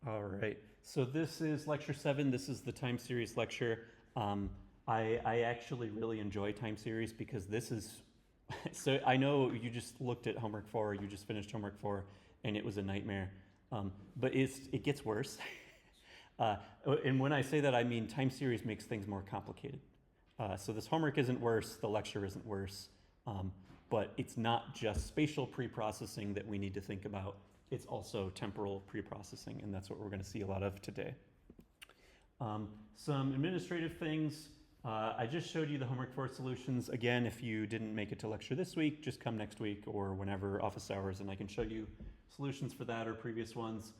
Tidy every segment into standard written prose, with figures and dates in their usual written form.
All right. So this is lecture 7. This is the time series lecture. I actually really enjoy time series because this is. So I know you just looked at homework 4. You just finished homework 4, and it was a nightmare. But it gets worse. And when I say that, I mean time series makes things more complicated. So this homework isn't worse. The lecture isn't worse. But it's not just spatial pre-processing that we need to think about. It's also temporal pre-processing, and that's what we're going to see a lot of today. Some administrative things. I just showed you the homework 4 solutions. Again, if you didn't make it to lecture this week, just come next week or whenever office hours, and I can show you solutions for that or previous ones.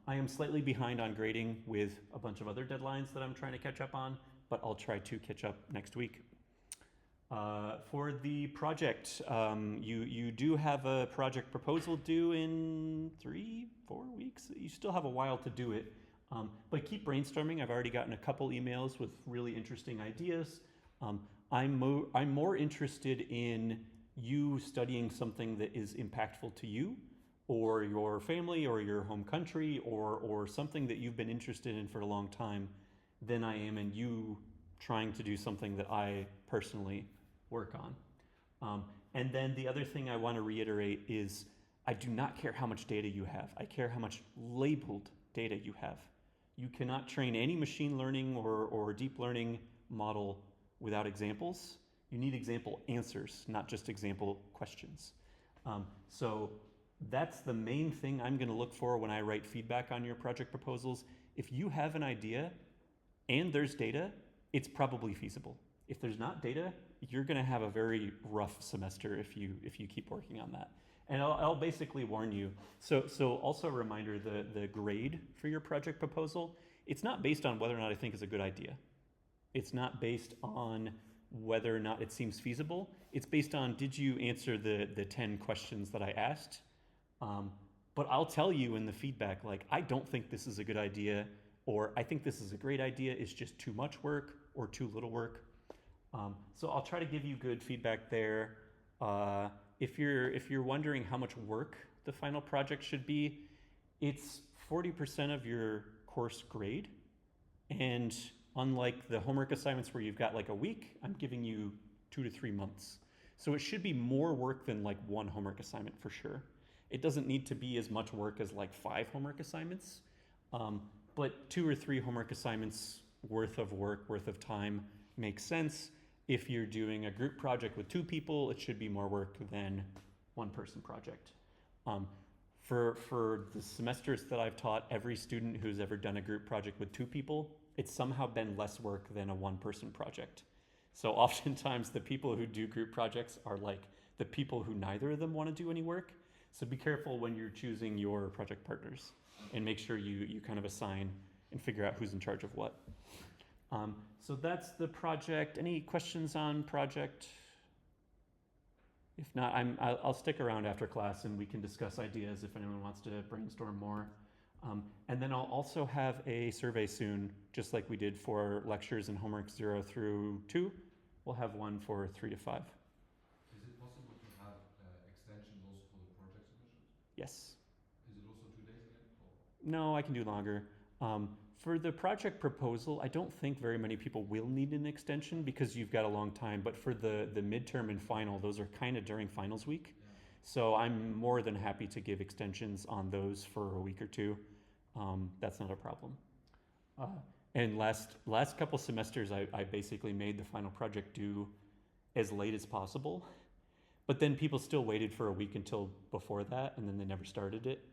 I am slightly behind on grading with a bunch of other deadlines that I'm trying to catch up on, but I'll try to catch up next week. For the project, you do have a project proposal due in 3-4 weeks. You still have a while to do it, but keep brainstorming. I've already gotten a couple emails with really interesting ideas. I'm more interested in you studying something that is impactful to you or your family or your home country or something that you've been interested in for a long time than I am in you trying to do something that I personally work on. And then the other thing I want to reiterate is I do not care how much data you have. I care how much labeled data you have. You cannot train any machine learning or deep learning model without examples. You need example answers, not just example questions. So that's the main thing I'm going to look for when I write feedback on your project proposals. If you have an idea and there's data, it's probably feasible. If there's not data, you're going to have a very rough semester if you keep working on that. And I'll basically warn you. So also a reminder, the grade for your project proposal, it's not based on whether or not I think is a good idea. It's not based on whether or not it seems feasible. It's based on, did you answer the 10 questions that I asked? But I'll tell you in the feedback, like, I don't think this is a good idea, or I think this is a great idea, it's just too much work or too little work. So I'll try to give you good feedback there. If you're wondering how much work the final project should be, it's 40% of your course grade. And unlike the homework assignments where you've got like a week, I'm giving you 2 to 3 months. So it should be more work than like one homework assignment for sure. It doesn't need to be as much work as like 5 homework assignments, but 2 or 3 homework assignments worth of work, worth of time makes sense. If you're doing a group project with 2 people, it should be more work than 1-person project. For the semesters that I've taught, every student who's ever done a group project with 2 people, it's somehow been less work than a 1-person project. So oftentimes the people who do group projects are like the people who neither of them want to do any work. So be careful when you're choosing your project partners and make sure you kind of assign and figure out who's in charge of what. So that's the project. Any questions on project? If not, I'll stick around after class and we can discuss ideas if anyone wants to brainstorm more. And then I'll also have a survey soon, just like we did for lectures and homework 0 through 2. We'll have one for 3 to 5. Is it possible to have extensions also for the project submissions? Yes. Is it also 2 days again? Or? No, I can do longer. For the project proposal, I don't think very many people will need an extension because you've got a long time, but for the midterm and final, those are kind of during finals week. Yeah. So I'm more than happy to give extensions on those for a week or 2. That's not a problem. And last couple semesters, I basically made the final project due as late as possible, but then people still waited for a week until before that, and then they never started it,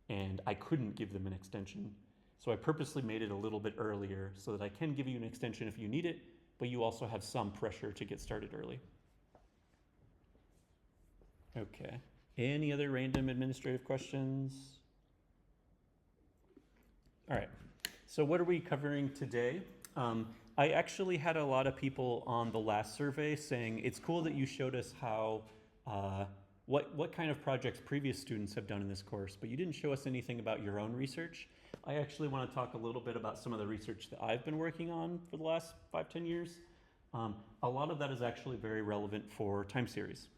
and I couldn't give them an extension. So I purposely made it a little bit earlier so that I can give you an extension if you need it, but you also have some pressure to get started early. Okay. Any other random administrative questions? All right. So what are we covering today? I actually had a lot of people on the last survey saying it's cool that you showed us how what kind of projects previous students have done in this course, but you didn't show us anything about your own research. I actually want to talk a little bit about some of the research that I've been working on for the last 5-10 years. A lot of that is actually very relevant for time series.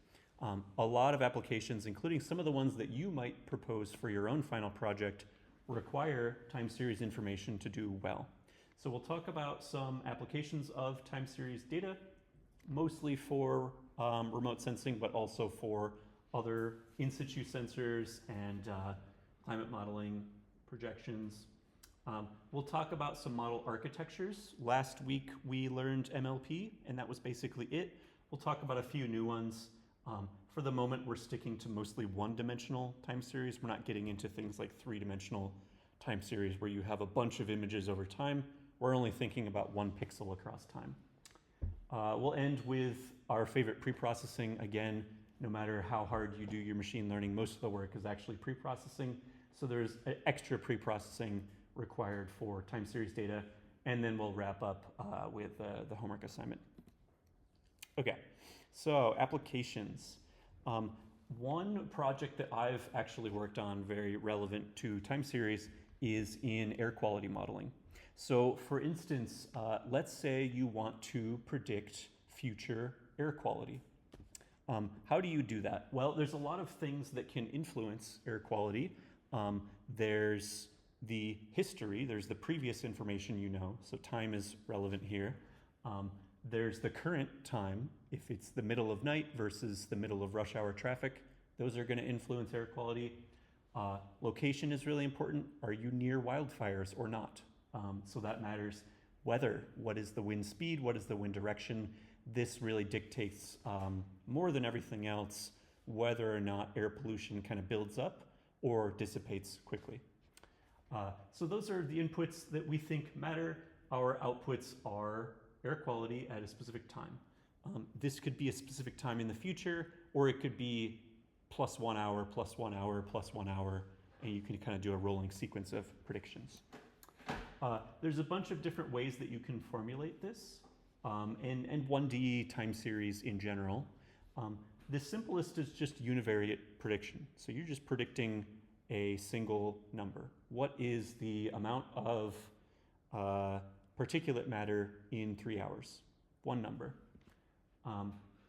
A lot of applications, including some of the ones that you might propose for your own final project, require time series information to do well. So we'll talk about some applications of time series data, mostly for remote sensing, but also for other in situ sensors and climate modeling projections. We'll talk about some model architectures. Last week we learned MLP, and that was basically it. We'll talk about a few new ones. For the moment, we're sticking to mostly one-dimensional time series. We're not getting into things like three-dimensional time series where you have a bunch of images over time. We're only thinking about one pixel across time. We'll end with our favorite pre-processing. Again, no matter how hard you do your machine learning, most of the work is actually pre-processing. So there's extra pre-processing required for time series data. And then we'll wrap up with the homework assignment. Okay, so applications. One project that I've actually worked on very relevant to time series is in air quality modeling. So for instance, let's say you want to predict future air quality. How do you do that? Well, there's a lot of things that can influence air quality. There's the history, there's the previous information you know, so time is relevant here. There's the current time, if it's the middle of night versus the middle of rush hour traffic, those are going to influence air quality. Location is really important. Are you near wildfires or not? So that matters. Weather, what is the wind speed? What is the wind direction? This really dictates more than everything else whether or not air pollution kind of builds up or dissipates quickly. So those are the inputs that we think matter. Our outputs are air quality at a specific time. This could be a specific time in the future, or it could be plus 1 hour, plus 1 hour, plus 1 hour, and you can kind of do a rolling sequence of predictions. There's a bunch of different ways that you can formulate this, and 1D time series in general. The simplest is just univariate prediction. So you're just predicting a single number. What is the amount of particulate matter in 3 hours? One number.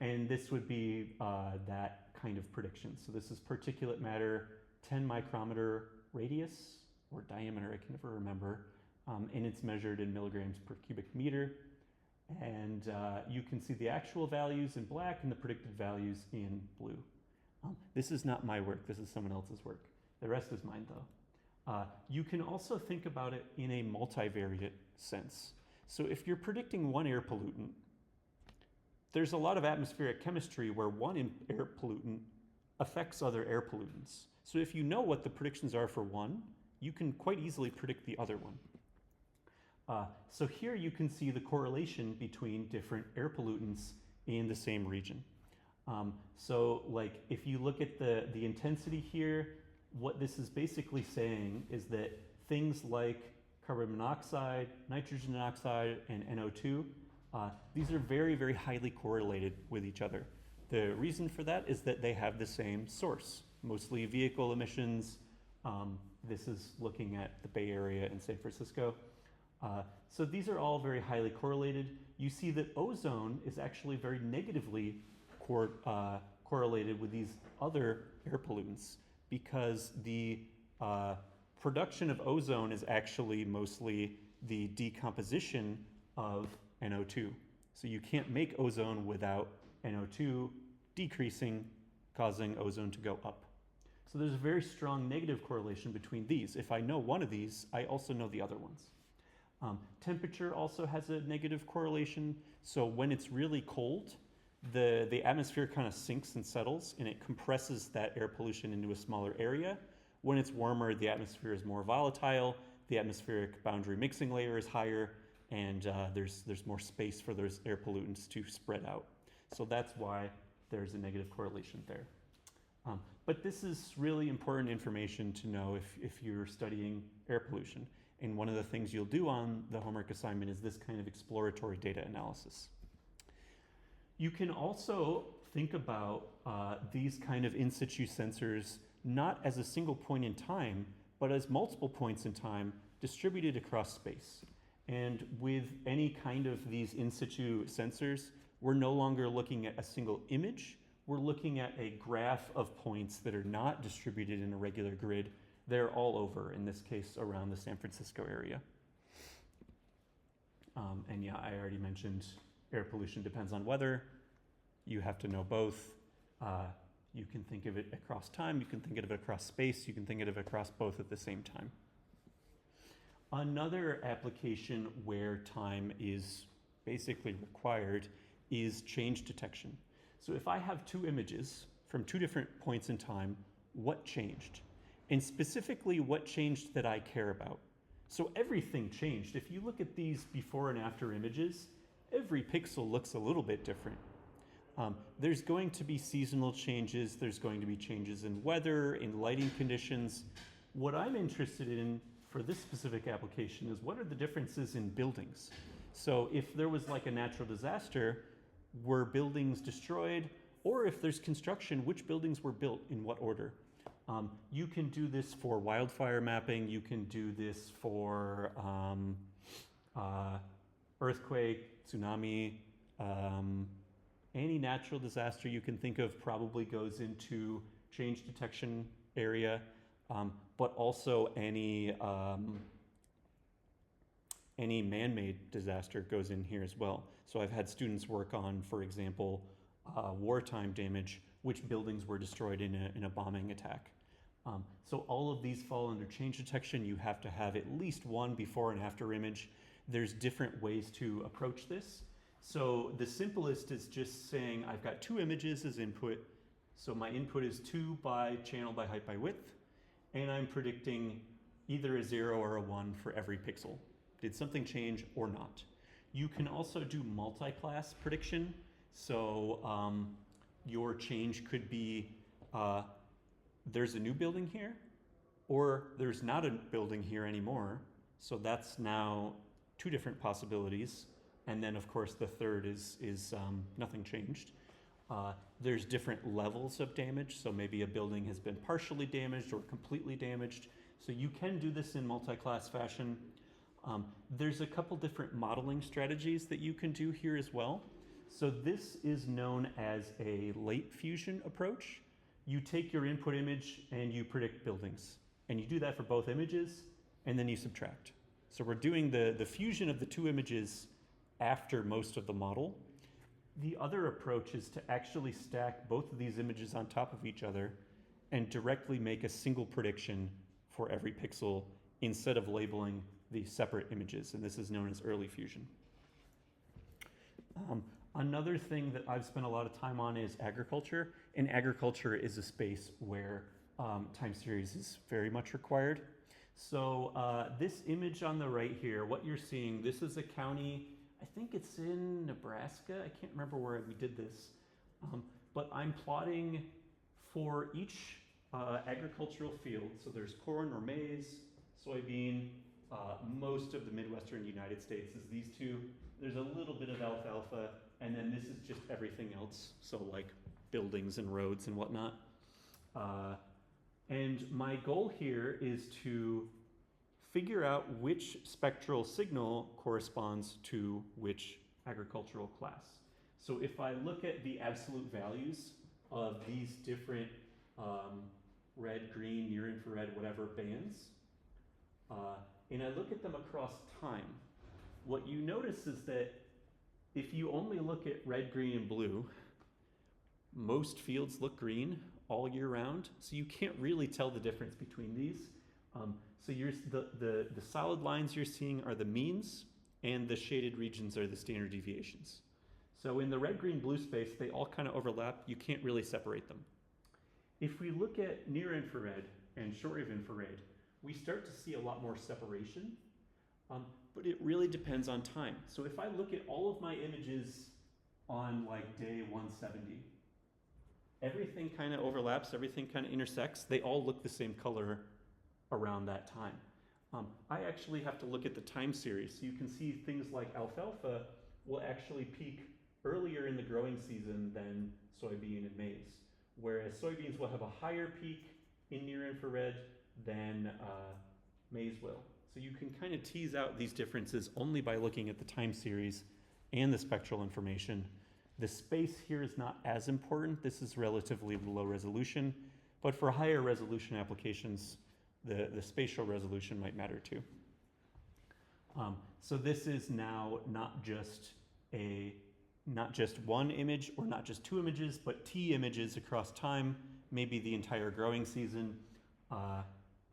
And this would be that kind of prediction. So this is particulate matter, 10 micrometer radius, or diameter, I can never remember, and it's measured in milligrams per cubic meter. And you can see the actual values in black and the predicted values in blue. This is not my work, this is someone else's work. The rest is mine though. You can also think about it in a multivariate sense. So if you're predicting one air pollutant, there's a lot of atmospheric chemistry where one air pollutant affects other air pollutants. So if you know what the predictions are for one, you can quite easily predict the other one. So here you can see the correlation between different air pollutants in the same region. So like if you look at the intensity here, what this is basically saying is that things like carbon monoxide, nitrogen dioxide, and NO2, these are very, very highly correlated with each other. The reason for that is that they have the same source, mostly vehicle emissions. This is looking at the Bay Area and San Francisco. So these are all very highly correlated. You see that ozone is actually very negatively correlated with these other air pollutants because the production of ozone is actually mostly the decomposition of NO2. So you can't make ozone without NO2 decreasing, causing ozone to go up. So there's a very strong negative correlation between these. If I know one of these, I also know the other ones. Temperature also has a negative correlation. So when it's cold cold, the atmosphere kind of sinks and settles and it compresses that air pollution into a smaller area. When it's warmer, the atmosphere is more volatile, the atmospheric boundary mixing layer is higher, and there's more space for those air pollutants to spread out. So that's why there's a negative correlation there. But this is really important information to know if you're studying air pollution. And one of the things you'll do on the homework assignment is this kind of exploratory data analysis. You can also think about these kind of in situ sensors not as a single point in time, but as multiple points in time distributed across space. And with any kind of these in situ sensors, we're no longer looking at a single image, we're looking at a graph of points that are not distributed in a regular grid, They're all over, in this case, around the San Francisco area. And yeah, I already mentioned air pollution depends on weather. You have to know both. You can think of it across time, you can think of it across space, you can think of it across both at the same time. Another application where time is basically required is change detection. So if I have two images from two different points in time, what changed? And specifically, what changed that I care about? So everything changed. If you look at these before and after images, every pixel looks a little bit different. There's going to be seasonal changes, there's going to be changes in weather, in lighting conditions. What I'm interested in for this specific application is what are the differences in buildings? So if there was like a natural disaster, were buildings destroyed? Or if there's construction, which buildings were built in what order? You can do this for wildfire mapping, you can do this for earthquake, tsunami, any natural disaster you can think of probably goes into change detection area, but also any man-made disaster goes in here as well. So I've had students work on, for example, wartime damage, which buildings were destroyed in a bombing attack. So all of these fall under change detection. You have to have at least one before and after image. There's different ways to approach this. So the simplest is just saying I've got two images as input. So my input is 2 by channel by height by width, and I'm predicting either a 0 or a 1 for every pixel. Did something change or not? You can also do multi-class prediction. So your change could be there's a new building here, or there's not a building here anymore. So that's now two different possibilities. And then, of course, the third is nothing changed. There's different levels of damage. So maybe a building has been partially damaged or completely damaged. So you can do this in multi-class fashion. There's a couple different modeling strategies that you can do here as well. So this is known as a late fusion approach. You take your input image and you predict buildings. And you do that for both images, and then you subtract. So we're doing the fusion of the two images after most of the model. The other approach is to actually stack both of these images on top of each other and directly make a single prediction for every pixel instead of labeling the separate images, and this is known as early fusion. Another thing that I've spent a lot of time on is agriculture, and agriculture is a space where time series is very much required. So this image on the right here, what you're seeing, this is a county, I think it's in Nebraska. I can't remember where we did this, but I'm plotting for each agricultural field. So there's corn or maize, soybean. Most of the Midwestern United States is these two. There's a little bit of alfalfa, and then this is just everything else. So like buildings and roads and whatnot. And my goal here is to figure out which spectral signal corresponds to which agricultural class. So if I look at the absolute values of these different red, green, near infrared, whatever bands, and I look at them across time, what you notice is that if you only look at red, green, and blue, most fields look green all year round, so you can't really tell the difference between these. So the solid lines you're seeing are the means, and the shaded regions are the standard deviations. So in the red, green, blue space, they all kind of overlap. You can't really separate them. If we look at near infrared and shortwave infrared, we start to see a lot more separation, but it really depends on time. So if I look at all of my images on like day 170, everything kind of overlaps, everything kind of intersects. They all look the same color around that time. I actually have to look at the time series. So you can see things like alfalfa will actually peak earlier in the growing season than soybean and maize, whereas soybeans will have a higher peak in near infrared than maize will. So you can kind of tease out these differences only by looking at the time series and the spectral information. The space here is not as important. This is relatively low resolution, but for higher resolution applications, the spatial resolution might matter too. So this is now not just one image or not just two images, but T images across time, maybe the entire growing season,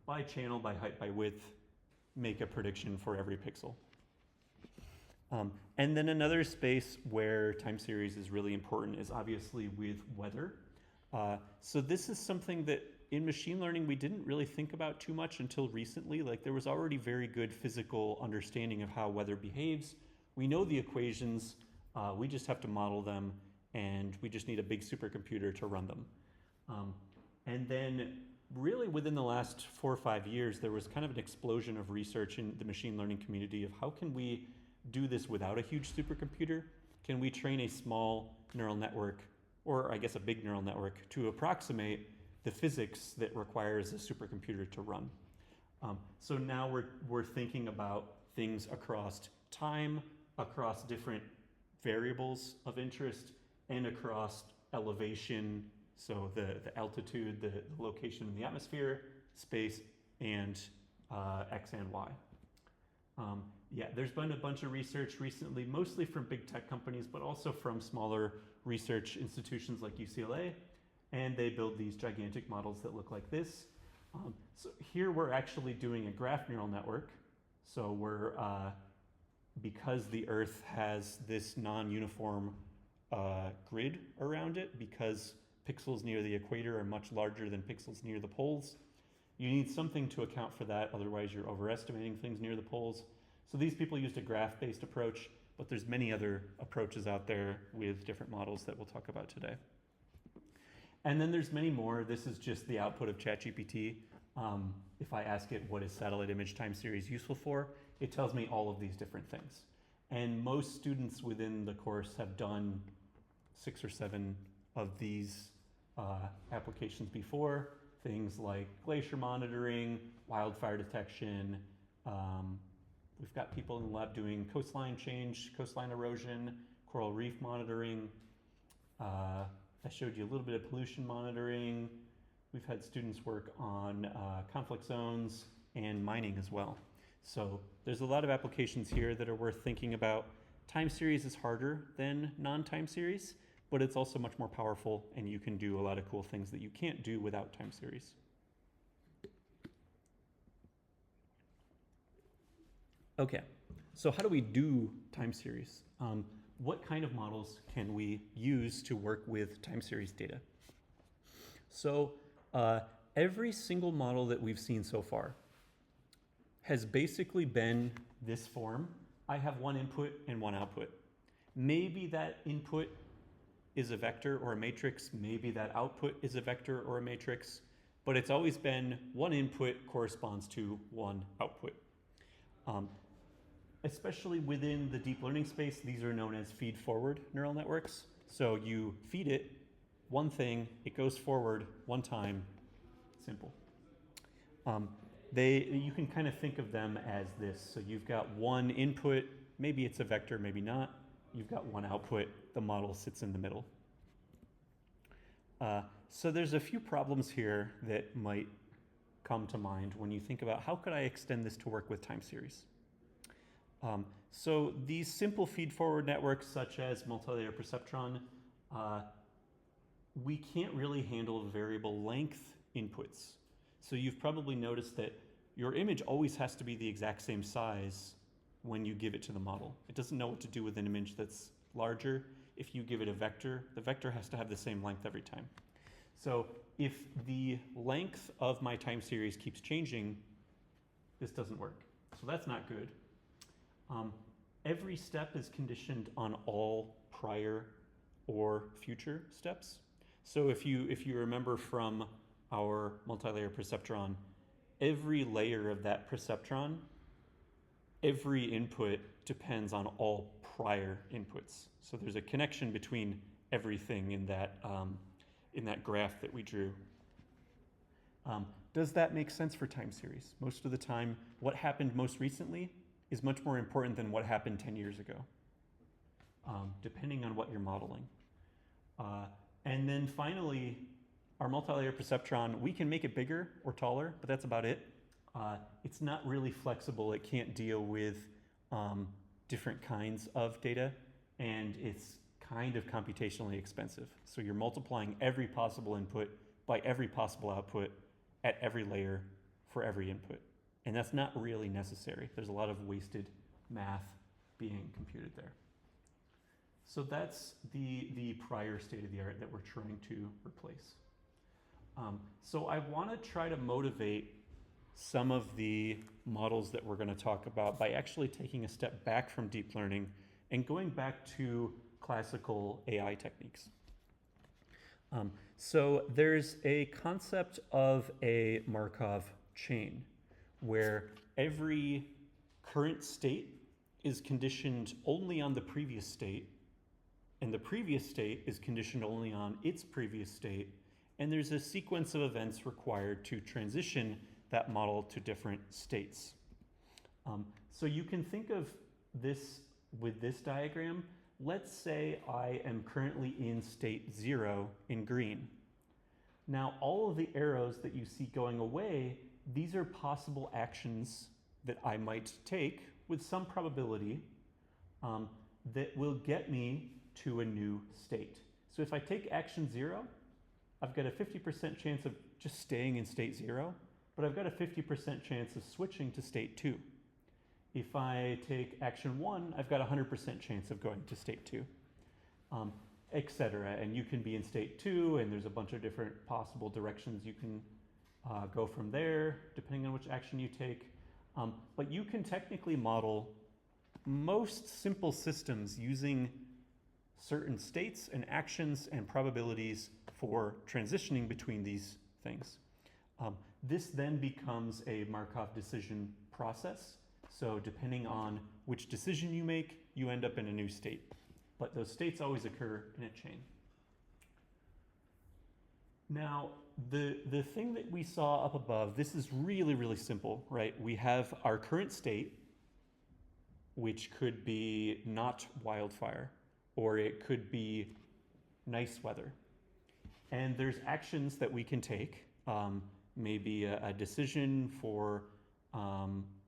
by channel, by height, by width, make a prediction for every pixel. And then another space where time series is really important is obviously with weather. So this is something that in machine learning we didn't really think about too much until recently. Like there was already very good physical understanding of how weather behaves. We know the equations, we just have to model them, and we just need a big supercomputer to run them. And then really within the last 4 or 5 years, there was kind of an explosion of research in the machine learning community of how can we do this without a huge supercomputer? Can we train a small neural network, or I guess a big neural network, to approximate the physics that requires a supercomputer to run? So now we're thinking about things across time, across different variables of interest, and across elevation, so the altitude, the location in the atmosphere, space, and X and Y. Yeah, there's been a bunch of research recently, mostly from big tech companies, but also from smaller research institutions like UCLA, and they build these gigantic models that look like this. So here we're actually doing a graph neural network. So we're, because the Earth has this non-uniform grid around it, because pixels near the equator are much larger than pixels near the poles, you need something to account for that, otherwise you're overestimating things near the poles. So these people used a graph-based approach, but there's many other approaches out there with different models that we'll talk about today. And then there's many more. This is just the output of ChatGPT. If I ask it what is satellite image time series useful for, it tells me all of these different things. And most students within the course have done 6 or 7 of these applications before. Things like glacier monitoring, wildfire detection. We've got people in the lab doing coastline change, coastline erosion, coral reef monitoring. I showed you a little bit of pollution monitoring. We've had students work on conflict zones and mining as well. So there's a lot of applications here that are worth thinking about. Time series is harder than non-time series, but it's also much more powerful, and you can do a lot of cool things that you can't do without time series. Okay, so how do we do time series? What kind of models can we use to work with time series data? So every single model that we've seen so far has basically been this form. I have one input and one output. Maybe that input is a vector or a matrix, maybe that output is a vector or a matrix, but it's always been one input corresponds to one output. Especially within the deep learning space, these are known as feed-forward neural networks. So you feed it one thing, it goes forward one time, simple. You can kind of think of them as this. So you've got one input, maybe it's a vector, maybe not. You've got one output, the model sits in the middle. So there's a few problems here that might come to mind when you think about how could I extend this to work with time series. So these simple feed-forward networks, such as multilayer perceptron, we can't really handle variable length inputs. So you've probably noticed that your image always has to be the exact same size when you give it to the model. It doesn't know what to do with an image that's larger. If you give it a vector, the vector has to have the same length every time. So if the length of my time series keeps changing, this doesn't work. So that's not good. Every step is conditioned on all prior or future steps. So if you remember from our multilayer perceptron, every layer of that perceptron, every input depends on all prior inputs. So there's a connection between everything in that graph that we drew. Does that make sense for time series? Most of the time, what happened most recently is much more important than what happened 10 years ago, depending on what you're modeling. And then finally, our multilayer perceptron, we can make it bigger or taller, but that's about it. It's not really flexible. It can't deal with different kinds of data, and it's kind of computationally expensive. So you're multiplying every possible input by every possible output at every layer for every input. And that's not really necessary. There's a lot of wasted math being computed there. So that's the prior state of the art that we're trying to replace. So I want to try to motivate some of the models that we're going to talk about by actually taking a step back from deep learning and going back to classical AI techniques. So there's a concept of a Markov chain where every current state is conditioned only on the previous state, and the previous state is conditioned only on its previous state, and there's a sequence of events required to transition that model to different states. So you can think of this with this diagram. Let's say I am currently in state 0 in green. Now all of the arrows that you see going away, these are possible actions that I might take with some probability that will get me to a new state. So if I take action 0, I've got a 50% chance of just staying in state 0, but I've got a 50% chance of switching to state 2. If I take action 1, I've got a 100% chance of going to state 2, etc. And you can be in state 2, and there's a bunch of different possible directions you can go from there, depending on which action you take. But you can technically model most simple systems using certain states and actions and probabilities for transitioning between these things. This then becomes a Markov decision process. So depending on which decision you make, you end up in a new state. But those states always occur in a chain. Now, the thing that we saw up above, this is really, really simple, right? We have our current state, which could be not wildfire, or it could be nice weather. And there's actions that we can take, maybe a decision for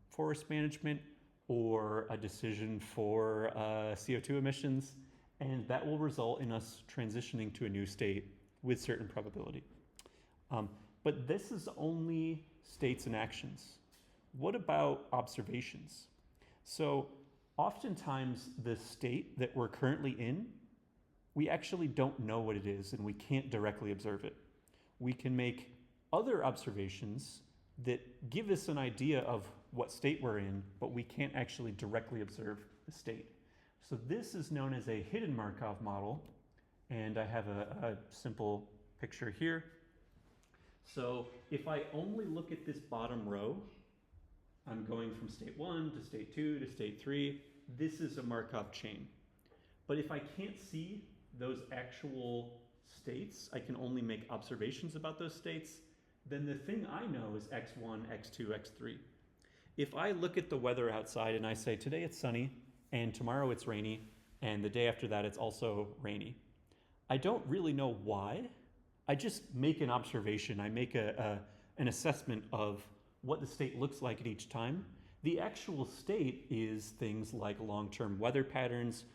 forest management or a decision for CO2 emissions, and that will result in us transitioning to a new state with certain probability. But this is only states and actions. What about observations? So oftentimes the state that we're currently in, we actually don't know what it is and we can't directly observe it. We can make other observations that give us an idea of what state we're in, but we can't actually directly observe the state. So this is known as a hidden Markov model, and I have a simple picture here. So if I only look at this bottom row, I'm going from state 1 to state 2 to state 3. This is a Markov chain. But if I can't see those actual states, I can only make observations about those states, then the thing I know is x1, x2, x3. If I look at the weather outside and I say, today it's sunny, and tomorrow it's rainy, and the day after that it's also rainy, I don't really know why. I just make an observation. I make an assessment of what the state looks like at each time. The actual state is things like long-term weather patterns,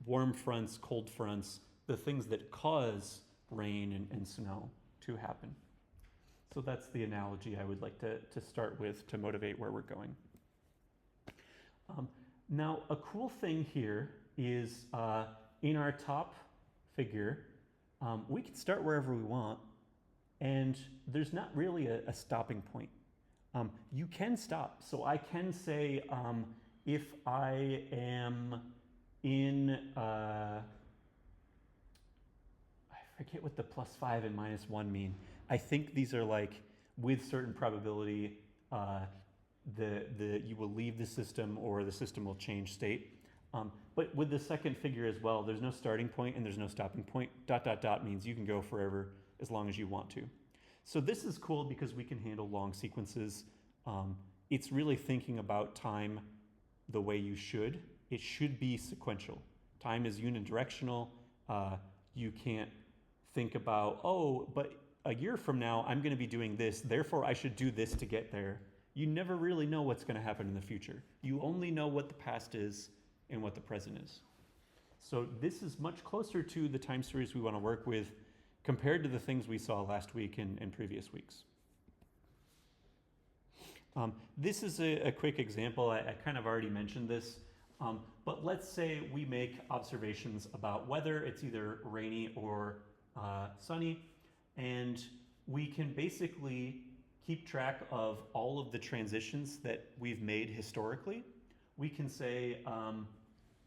warm fronts, cold fronts, the things that cause rain and snow to happen. So that's the analogy I would like to start with to motivate where we're going. Now, a cool thing here is in our top figure, we can start wherever we want, and there's not really a stopping point. You can stop. So I can say if I am in, I forget what the +5 and -1 mean. I think these are like with certain probability, you will leave the system or the system will change state. But with the second figure as well, there's no starting point and there's no stopping point. ... means you can go forever as long as you want to. So this is cool because we can handle long sequences. It's really thinking about time the way you should. It should be sequential. Time is unidirectional. You can't think about, oh, but a year from now, I'm going to be doing this, therefore I should do this to get there. You never really know what's going to happen in the future. You only know what the past is and what the present is. So this is much closer to the time series we want to work with compared to the things we saw last week and previous weeks. This is a quick example. I kind of already mentioned this, but let's say we make observations about whether it's either rainy or sunny, and we can basically keep track of all of the transitions that we've made historically. We can say,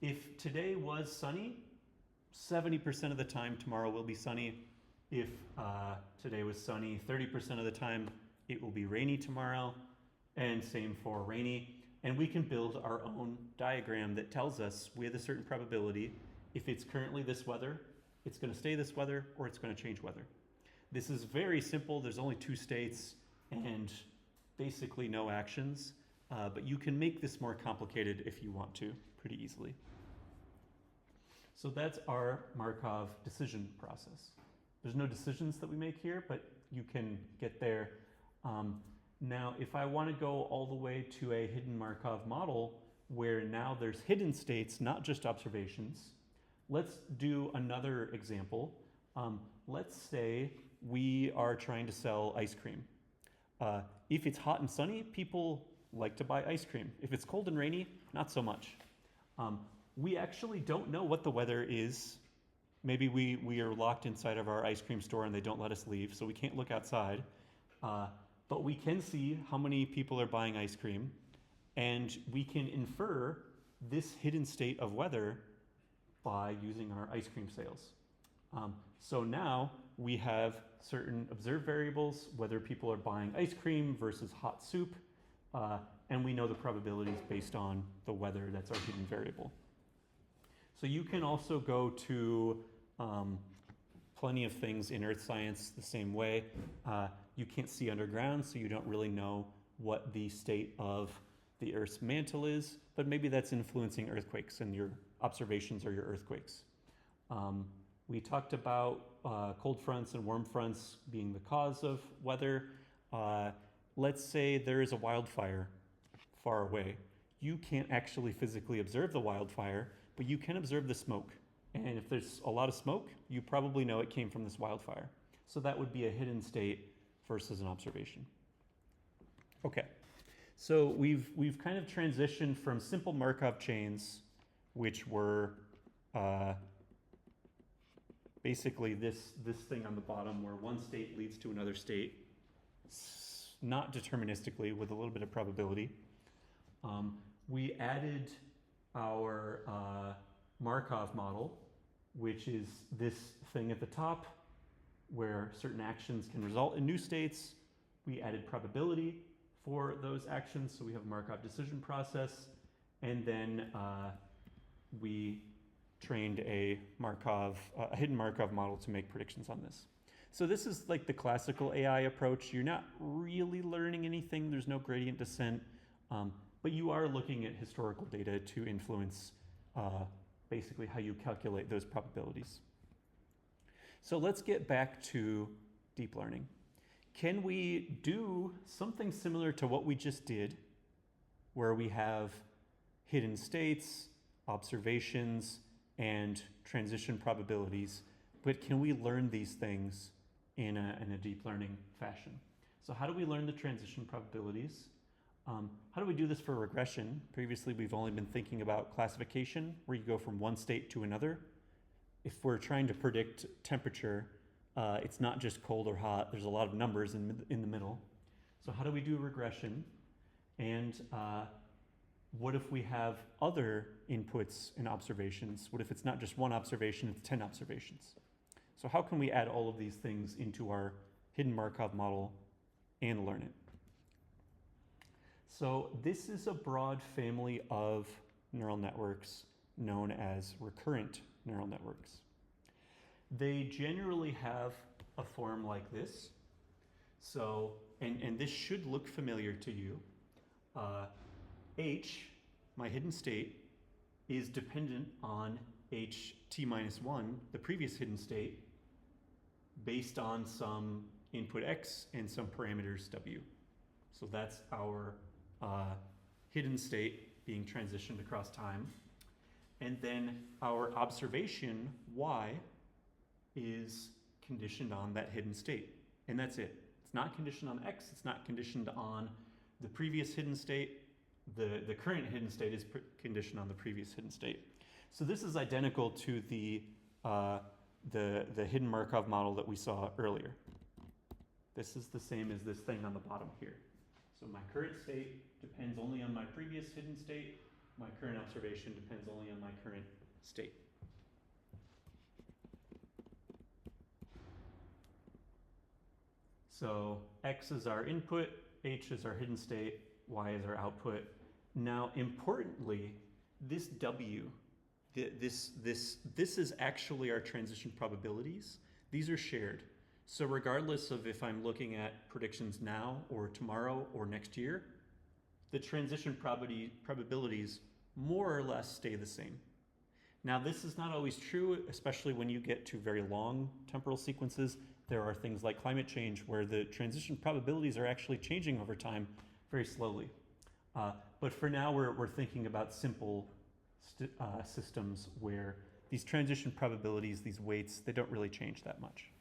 if today was sunny, 70% of the time tomorrow will be sunny. If today was sunny, 30% of the time it will be rainy tomorrow, and same for rainy. And we can build our own diagram that tells us with a certain probability if it's currently this weather, it's going to stay this weather, or it's going to change weather. This is very simple. There's only 2 states and basically no actions, but you can make this more complicated if you want to pretty easily. So that's our Markov decision process. There's no decisions that we make here, but you can get there. Now, if I want to go all the way to a hidden Markov model where now there's hidden states, not just observations, let's do another example. Let's say we are trying to sell ice cream. If it's hot and sunny, people like to buy ice cream. If it's cold and rainy, not so much. We actually don't know what the weather is. Maybe we are locked inside of our ice cream store and they don't let us leave, so we can't look outside. But we can see how many people are buying ice cream, and we can infer this hidden state of weather by using our ice cream sales. So now we have certain observed variables, whether people are buying ice cream versus hot soup, and we know the probabilities based on the weather. That's our hidden variable. So you can also go to plenty of things in earth science the same way. You can't see underground, so you don't really know what the state of the Earth's mantle is, but maybe that's influencing earthquakes, and your observations are your earthquakes. We talked about cold fronts and warm fronts being the cause of weather. Let's say there is a wildfire far away. You can't actually physically observe the wildfire, but you can observe the smoke. And if there's a lot of smoke, you probably know it came from this wildfire. So that would be a hidden state versus an observation. Okay, so we've kind of transitioned from simple Markov chains, which were basically this thing on the bottom where one state leads to another state, not deterministically, with a little bit of probability. We added our Markov model, which is this thing at the top where certain actions can result in new states. We added probability for those actions, so we have a Markov decision process, and then we trained a hidden Markov model to make predictions on this. So this is like the classical AI approach. You're not really learning anything. There's no gradient descent, but you are looking at historical data to influence basically how you calculate those probabilities. So let's get back to deep learning. Can we do something similar to what we just did, where we have hidden states, observations, and transition probabilities, but can we learn these things in a deep learning fashion? So how do we learn the transition probabilities? How do we do this for regression? Previously, we've only been thinking about classification, where you go from one state to another. If we're trying to predict temperature, it's not just cold or hot. There's a lot of numbers in the middle. So how do we do regression? And what if we have other inputs and observations? What if it's not just one observation, it's 10 observations? So how can we add all of these things into our hidden Markov model and learn it? So this is a broad family of neural networks known as recurrent neural networks. They generally have a form like this. So, and this should look familiar to you. H, my hidden state, is dependent on ht minus 1, the previous hidden state, based on some input x and some parameters w. So that's our hidden state being transitioned across time. And then our observation, y, is conditioned on that hidden state. And that's it. It's not conditioned on x, it's not conditioned on the previous hidden state. The current hidden state is conditioned on the previous hidden state. So this is identical to the hidden Markov model that we saw earlier. This is the same as this thing on the bottom here. So my current state depends only on my previous hidden state. My current observation depends only on my current state. So x is our input, h is our hidden state, y is our output. Now, importantly, this w, this is actually our transition probabilities. These are shared. So regardless of if I'm looking at predictions now or tomorrow or next year, the transition probabilities more or less stay the same. Now, this is not always true, especially when you get to very long temporal sequences. There are things like climate change where the transition probabilities are actually changing over time very slowly. But for now, we're thinking about simple systems where these transition probabilities, these weights, they don't really change that much.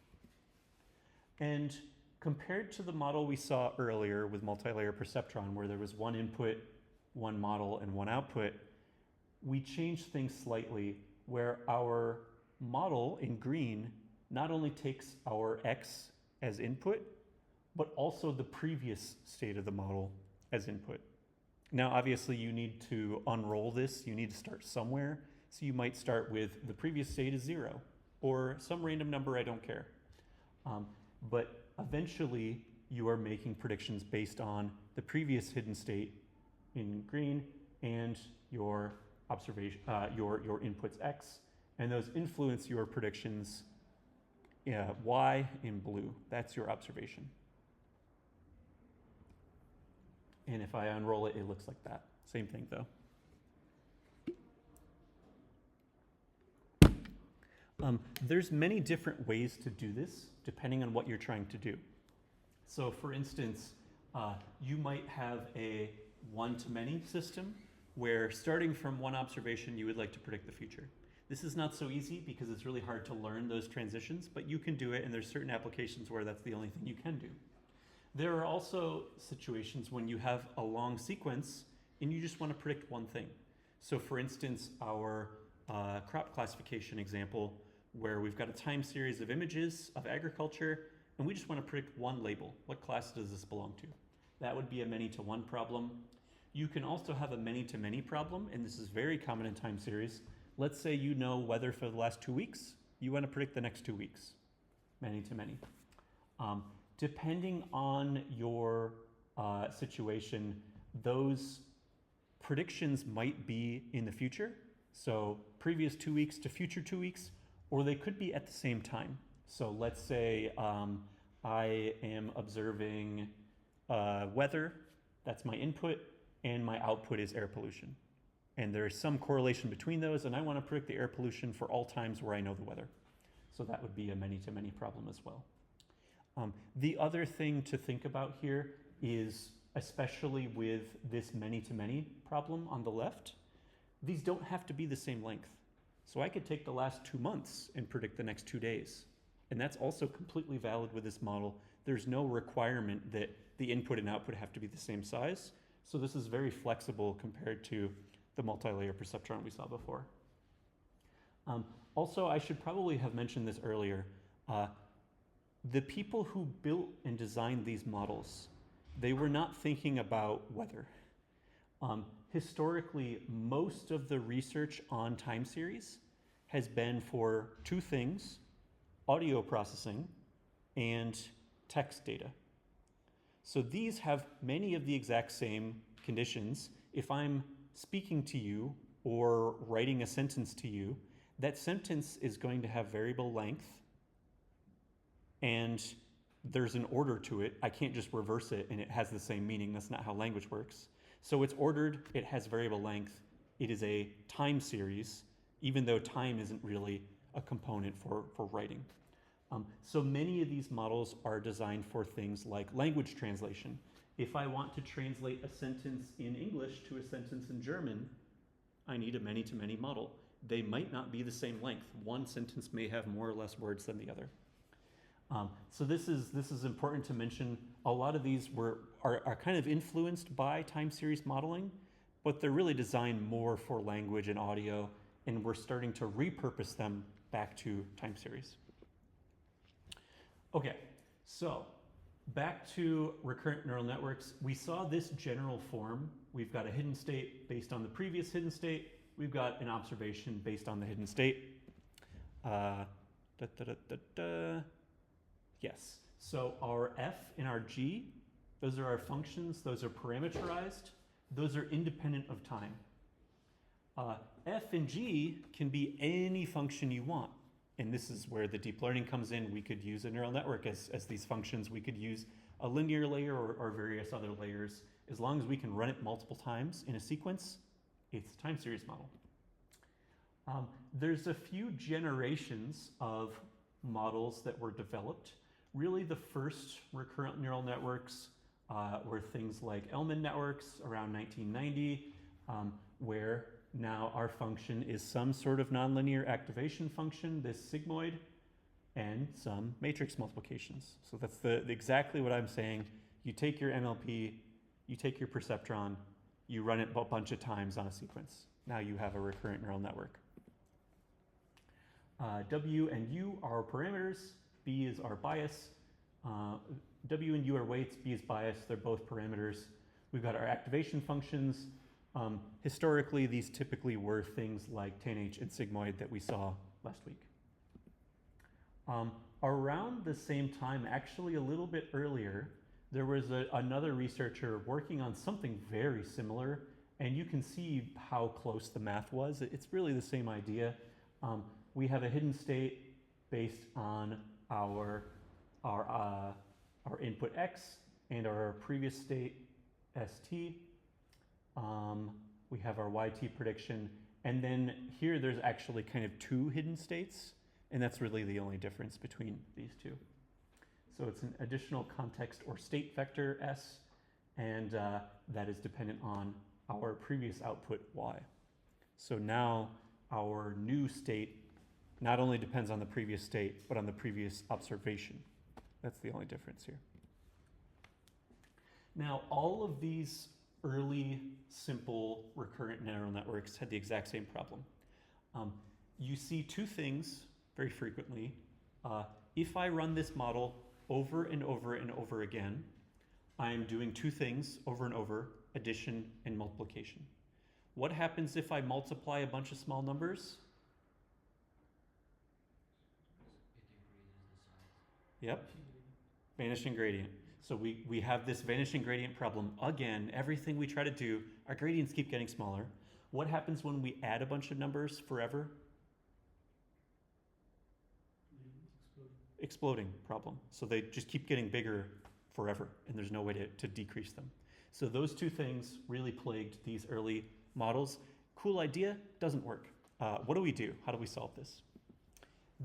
And compared to the model we saw earlier with multi-layer perceptron, where there was one input, one model, and one output, we changed things slightly where our model in green not only takes our x as input, but also the previous state of the model as input. Now, obviously, you need to unroll this. You need to start somewhere. So you might start with the previous state is 0, or some random number, I don't care. But eventually, you are making predictions based on the previous hidden state in green and your observation, your inputs x, and those influence your predictions y in blue. That's your observation. And if I unroll it, it looks like that. Same thing though. There's many different ways to do this depending on what you're trying to do. So for instance, you might have a one-to-many system where starting from one observation, you would like to predict the future. This is not so easy because it's really hard to learn those transitions, but you can do it, and there's certain applications where that's the only thing you can do. There are also situations when you have a long sequence and you just want to predict one thing. So for instance, our crop classification example, where we've got a time series of images of agriculture, and we just want to predict one label. What class does this belong to? That would be a many-to-one problem. You can also have a many-to-many problem, and this is very common in time series. Let's say you know weather for the last 2 weeks. You want to predict the next 2 weeks, many-to-many. Depending on your situation, those predictions might be in the future. So previous 2 weeks to future 2 weeks, or they could be at the same time. So let's say I am observing weather, that's my input, and my output is air pollution. And there's some correlation between those, and I want to predict the air pollution for all times where I know the weather. So that would be a many-to-many problem as well. The other thing to think about here is, especially with this many-to-many problem on the left, these don't have to be the same length. So I could take the last 2 months and predict the next 2 days. And that's also completely valid with this model. There's no requirement that the input and output have to be the same size. So this is very flexible compared to the multi-layer perceptron we saw before. Also, I should probably have mentioned this earlier. The people who built and designed these models, they were not thinking about weather. Historically, most of the research on time series has been for two things: audio processing and text data. So these have many of the exact same conditions. If I'm speaking to you or writing a sentence to you, that sentence is going to have variable length, and there's an order to it. I can't just reverse it and it has the same meaning. That's not how language works. So it's ordered, it has variable length, it is a time series, even though time isn't really a component for writing. So many of these models are designed for things like language translation. If I want to translate a sentence in English to a sentence in German, I need a many-to-many model. They might not be the same length. One sentence may have more or less words than the other. So this is important to mention. A lot of these are kind of influenced by time series modeling, but they're really designed more for language and audio, and we're starting to repurpose them back to time series. Okay, so back to recurrent neural networks. We saw this general form. We've got a hidden state based on the previous hidden state. We've got an observation based on the hidden state. Yes, so our f and our g, those are our functions. Those are parameterized. Those are independent of time. F and g can be any function you want. And this is where the deep learning comes in. We could use a neural network as these functions. We could use a linear layer or various other layers. As long as we can run it multiple times in a sequence, it's a time series model. There's a few generations of models that were developed. Really, the first recurrent neural networks were things like Elman networks around 1990, where now our function is some sort of nonlinear activation function, this sigmoid, and some matrix multiplications. So that's exactly what I'm saying. You take your MLP, you take your perceptron, you run it a bunch of times on a sequence. Now you have a recurrent neural network. W and U are parameters, B is our bias. W and U are weights, B is bias, they're both parameters. We've got our activation functions. Historically, these typically were things like tanh and sigmoid that we saw last week. Around the same time, actually a little bit earlier, there was another researcher working on something very similar, and you can see how close the math was. It's really the same idea. We have a hidden state based on our input x and our previous state st. We have our yt prediction, and then here there's actually kind of two hidden states, and that's really the only difference between these two. So it's an additional context or state vector s, and that is dependent on our previous output y. So now our new state not only depends on the previous state, but on the previous observation. That's the only difference here. Now, all of these early, simple, recurrent neural networks had the exact same problem. You see two things very frequently. If I run this model over and over and over again, I'm doing two things over and over, addition and multiplication. What happens if I multiply a bunch of small numbers? Yep, vanishing gradient. So we have this vanishing gradient problem. Again, everything we try to do, our gradients keep getting smaller. What happens when we add a bunch of numbers forever? Exploding problem. So they just keep getting bigger forever, and there's no way to decrease them. So those two things really plagued these early models. Cool idea, doesn't work. What do we do? How do we solve this?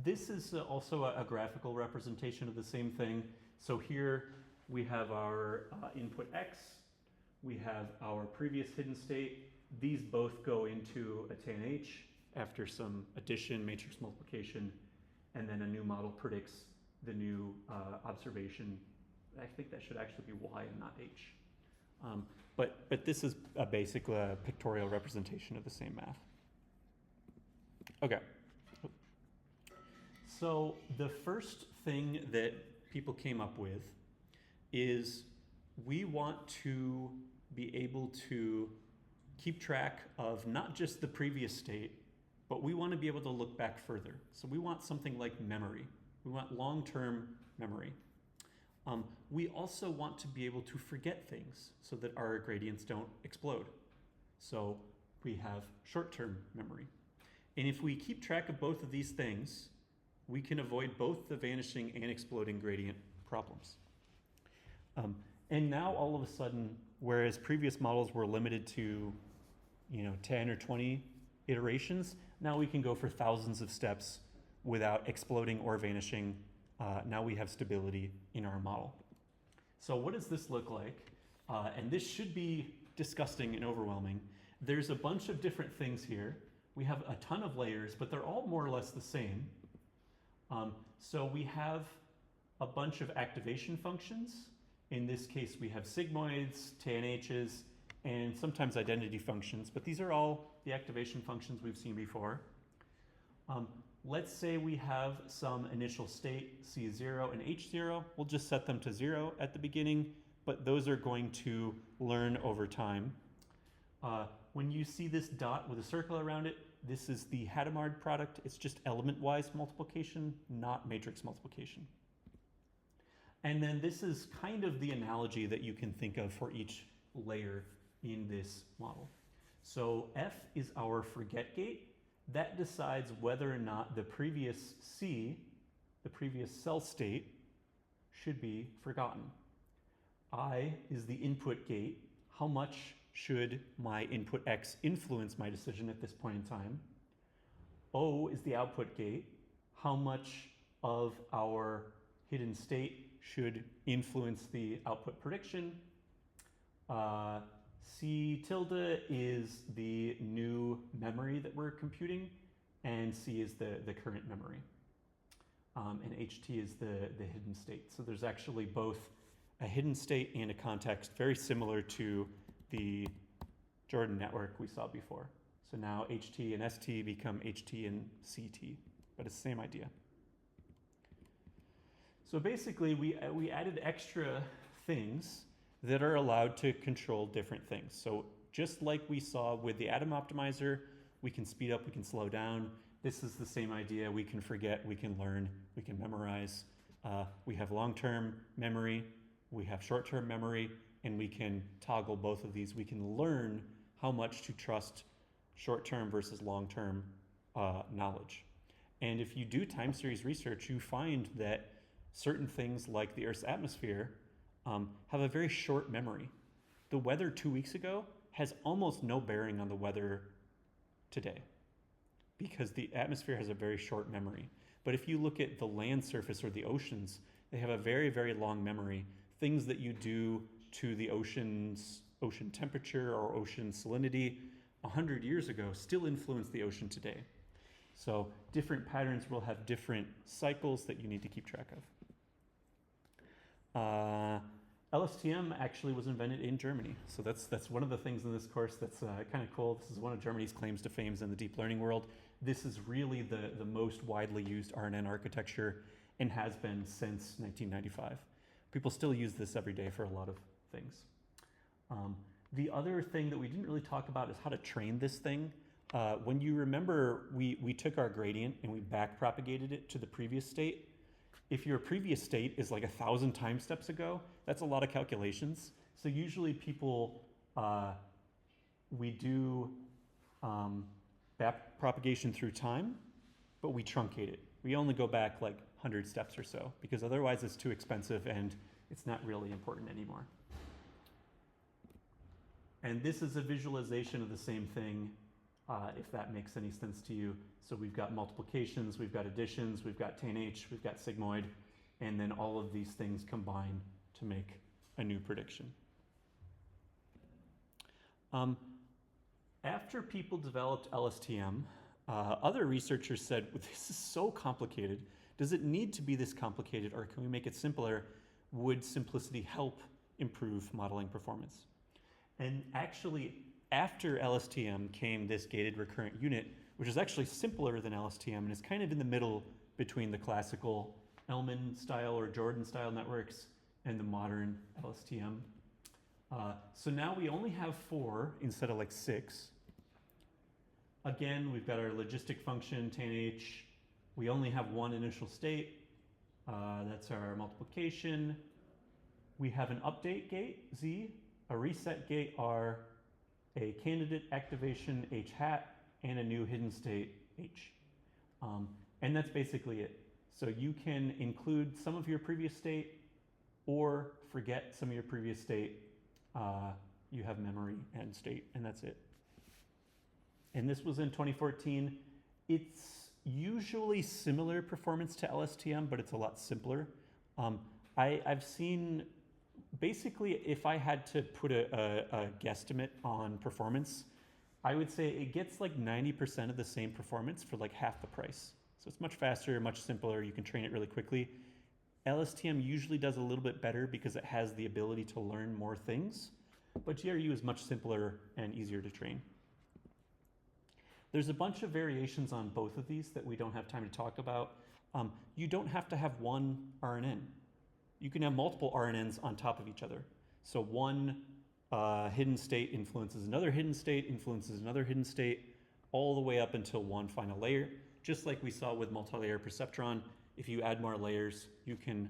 This is also a graphical representation of the same thing. So here we have our input x, we have our previous hidden state. These both go into a tanh after some addition, matrix multiplication, and then a new model predicts the new observation. I think that should actually be y and not h. But this is a basic pictorial representation of the same math. Okay. So the first thing that people came up with is we want to be able to keep track of not just the previous state, but we want to be able to look back further. So we want something like memory. We want long-term memory. We also want to be able to forget things so that our gradients don't explode. So we have short-term memory. And if we keep track of both of these things, we can avoid both the vanishing and exploding gradient problems. And now all of a sudden, whereas previous models were limited to 10 or 20 iterations, now we can go for thousands of steps without exploding or vanishing. Now we have stability in our model. So what does this look like? And this should be disgusting and overwhelming. There's a bunch of different things here. We have a ton of layers, but they're all more or less the same. So we have a bunch of activation functions. In this case, we have sigmoids, TNHs, and sometimes identity functions, but these are all the activation functions we've seen before. Let's say we have some initial state, C0 and H0. We'll just set them to 0 at the beginning, but those are going to learn over time. When you see this dot with a circle around it, this is the Hadamard product. It's just element-wise multiplication, not matrix multiplication. And then this is kind of the analogy that you can think of for each layer in this model. So F is our forget gate. That decides whether or not the previous C, the previous cell state, should be forgotten. I is the input gate. How much should my input X influence my decision at this point in time? O is the output gate. How much of our hidden state should influence the output prediction? C tilde is the new memory that we're computing, and C is the current memory. And HT is the hidden state. So there's actually both a hidden state and a context, very similar to the Jordan network we saw before. So now HT and ST become HT and CT, but it's the same idea. So basically, we added extra things that are allowed to control different things. So just like we saw with the atom optimizer, we can speed up, we can slow down. This is the same idea. We can forget, we can learn, we can memorize. We have long-term memory, we have short-term memory, and we can toggle both of these. We can learn how much to trust short-term versus long-term knowledge. And if you do time series research, you find that certain things like the Earth's atmosphere have a very short memory. The weather 2 weeks ago has almost no bearing on the weather today because the atmosphere has a very short memory. But if you look at the land surface or the oceans, they have a very, very long memory. Things that you do to the ocean temperature or ocean salinity 100 years ago still influence the ocean today. So different patterns will have different cycles that you need to keep track of. LSTM actually was invented in Germany. So that's one of the things in this course that's kind of cool. This is one of Germany's claims to fame in the deep learning world. This is really the most widely used RNN architecture and has been since 1995. People still use this every day for a lot of things. The other thing that we didn't really talk about is how to train this thing. When you remember, we took our gradient and we back propagated it to the previous state. If your previous state is like 1,000 time steps ago, that's a lot of calculations. So usually people, we do back propagation through time, but we truncate it. We only go back like 100 steps or so, because otherwise it's too expensive and it's not really important anymore. And this is a visualization of the same thing, if that makes any sense to you. So we've got multiplications, we've got additions, we've got tanh, we've got sigmoid, and then all of these things combine to make a new prediction. After people developed LSTM, other researchers said, well, this is so complicated. Does it need to be this complicated, or can we make it simpler? Would simplicity help improve modeling performance? And actually, after LSTM came this gated recurrent unit, which is actually simpler than LSTM and is kind of in the middle between the classical Elman style or Jordan style networks and the modern LSTM. So now we only have 4 instead of like 6. Again, we've got our logistic function, tanh. We only have one initial state. That's our multiplication. We have an update gate, Z, a reset gate, R, a candidate activation, H hat, and a new hidden state, H. And that's basically it. So you can include some of your previous state or forget some of your previous state. You have memory and state, and that's it. And this was in 2014. It's usually similar performance to LSTM, but it's a lot simpler. I've seen Basically, if I had to put a guesstimate on performance, I would say it gets like 90% of the same performance for like half the price. So it's much faster, much simpler. You can train it really quickly. LSTM usually does a little bit better because it has the ability to learn more things, but GRU is much simpler and easier to train. There's a bunch of variations on both of these that we don't have time to talk about. You don't have to have one RNN. You can have multiple RNNs on top of each other. So one hidden state influences another hidden state, influences another hidden state, all the way up until one final layer. Just like we saw with multi-layer perceptron, if you add more layers, you can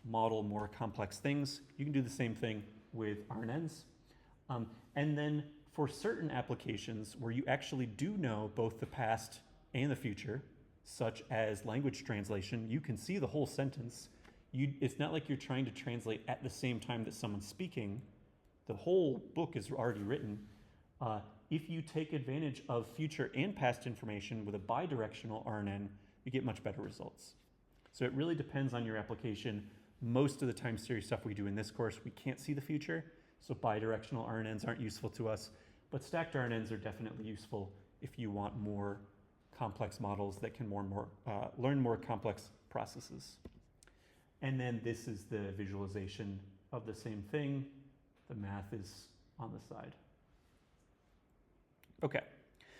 model more complex things. You can do the same thing with RNNs. And then for certain applications where you actually do know both the past and the future, such as language translation, you can see the whole sentence. It's not like you're trying to translate at the same time that someone's speaking. The whole book is already written. If you take advantage of future and past information with a bidirectional RNN, you get much better results. So it really depends on your application. Most of the time series stuff we do in this course, we can't see the future, so bidirectional RNNs aren't useful to us, but stacked RNNs are definitely useful if you want more complex models that can learn more complex processes. And then this is the visualization of the same thing. The math is on the side. Okay,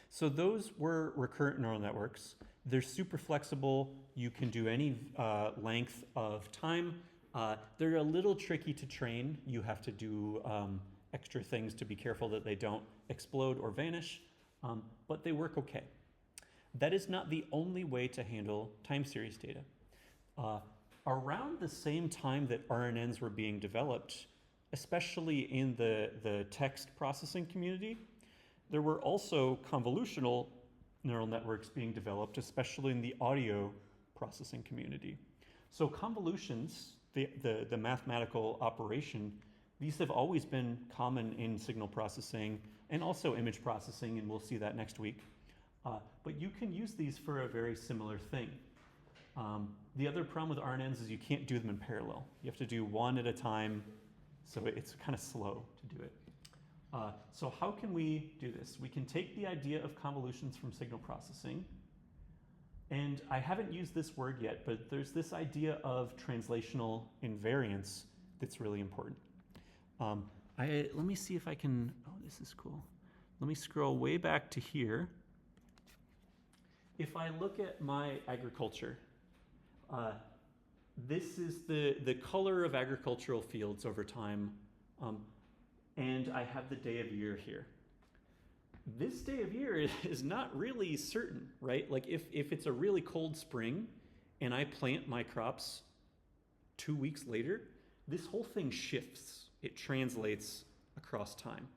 so those were recurrent neural networks. They're super flexible. You can do any length of time. They're a little tricky to train. You have to do extra things to be careful that they don't explode or vanish, but they work okay. That is not the only way to handle time series data. Around the same time that RNNs were being developed, especially in the text processing community, there were also convolutional neural networks being developed, especially in the audio processing community. So convolutions, the mathematical operation, these have always been common in signal processing and also image processing, and we'll see that next week. But you can use these for a very similar thing. The other problem with RNNs is you can't do them in parallel. You have to do one at a time, so it's kind of slow to do it. So how can we do this? We can take the idea of convolutions from signal processing, and I haven't used this word yet, but there's this idea of translational invariance that's really important. Let me see if I can, oh, this is cool. Let me scroll way back to here. If I look at my agriculture, this is the color of agricultural fields over time, and I have the day of year here. This day of year is not really certain, right? Like if it's a really cold spring and I plant my crops 2 weeks later, this whole thing shifts. It translates across time.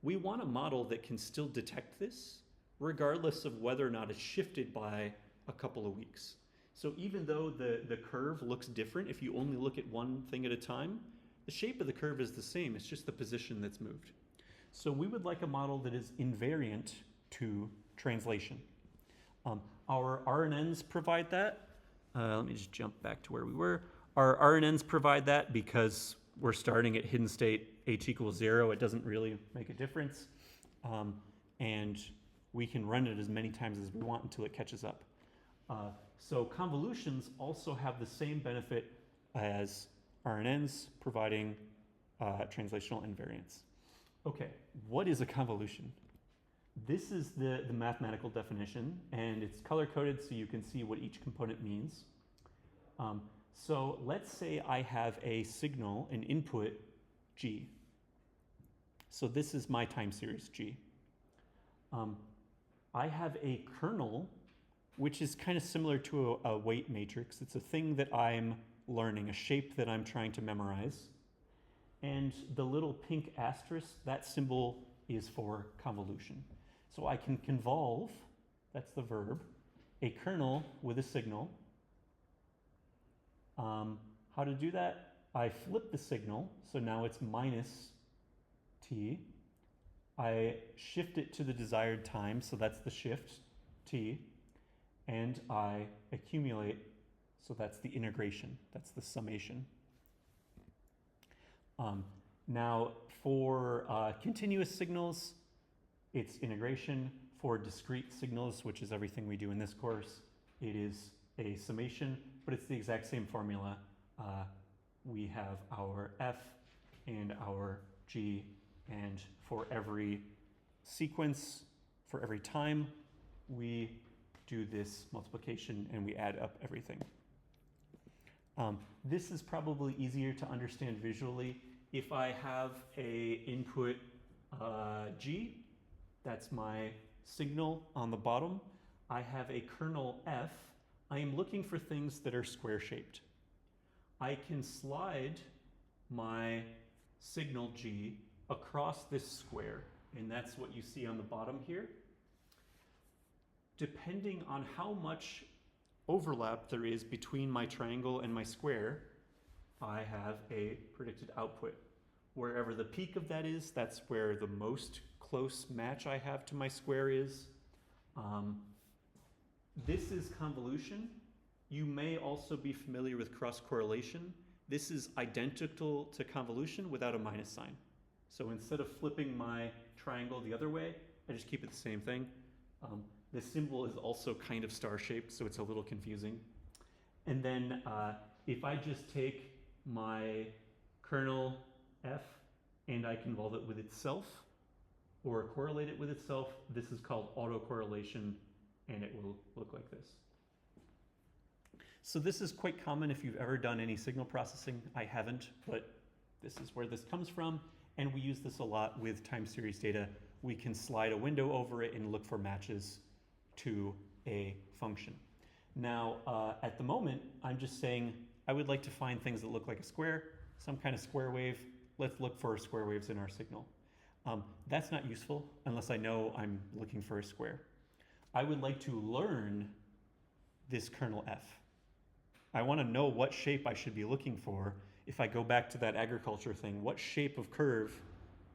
We want a model that can still detect this, regardless of whether or not it's shifted by a couple of weeks. So even though the curve looks different, if you only look at one thing at a time, the shape of the curve is the same. It's just the position that's moved. So we would like a model that is invariant to translation. Our RNNs provide that. Let me just jump back to where we were. Our RNNs provide that because we're starting at hidden state h equals 0. It doesn't really make a difference. And we can run it as many times as we want until it catches up. So convolutions also have the same benefit as RNNs, providing translational invariance. Okay, what is a convolution? This is the mathematical definition, and it's color-coded so you can see what each component means. So let's say I have a signal, an input, G. So this is my time series, G. I have a kernel, which is kind of similar to a weight matrix. It's a thing that I'm learning, a shape that I'm trying to memorize. And the little pink asterisk, that symbol is for convolution. So I can convolve, that's the verb, a kernel with a signal. How to do that? I flip the signal, so now it's minus t. I shift it to the desired time, so that's the shift, t. And I accumulate, so that's the integration, that's the summation. Now, for continuous signals, it's integration. For discrete signals, which is everything we do in this course, it is a summation, but it's the exact same formula. We have our f and our g, and for every sequence, for every time, we do this multiplication and we add up everything. This is probably easier to understand visually. If I have a input g, that's my signal on the bottom. I have a kernel f. I am looking for things that are square shaped. I can slide my signal g across this square, and that's what you see on the bottom here. Depending on how much overlap there is between my triangle and my square, I have a predicted output. Wherever the peak of that is, that's where the most close match I have to my square is. This is convolution. You may also be familiar with cross correlation. This is identical to convolution without a minus sign. So instead of flipping my triangle the other way, I just keep it the same thing. This symbol is also kind of star-shaped, so it's a little confusing. And then if I just take my kernel f and I convolve it with itself, or correlate it with itself, this is called autocorrelation, and it will look like this. So this is quite common if you've ever done any signal processing. I haven't, but this is where this comes from, and we use this a lot with time series data. We can slide a window over it and look for matches to a function. Now, at the moment, I'm just saying I would like to find things that look like a square, some kind of square wave. Let's look for square waves in our signal. That's not useful unless I know I'm looking for a square. I would like to learn this kernel f. I want to know what shape I should be looking for. If I go back to that agriculture thing, what shape of curve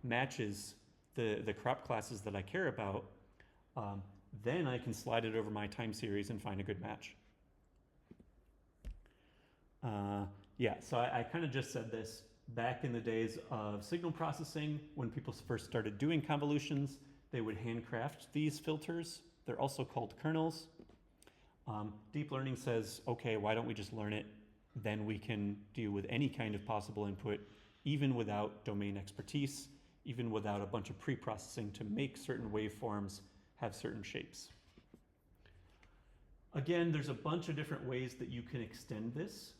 matches the crop classes that I care about, then I can slide it over my time series and find a good match. Yeah, so I kind of just said this. Back in the days of signal processing, when people first started doing convolutions, they would handcraft these filters. They're also called kernels. Deep learning says, okay, why don't we just learn it? Then we can deal with any kind of possible input, even without domain expertise, even without a bunch of pre-processing to make certain waveforms have certain shapes. Again, there's a bunch of different ways that you can extend this.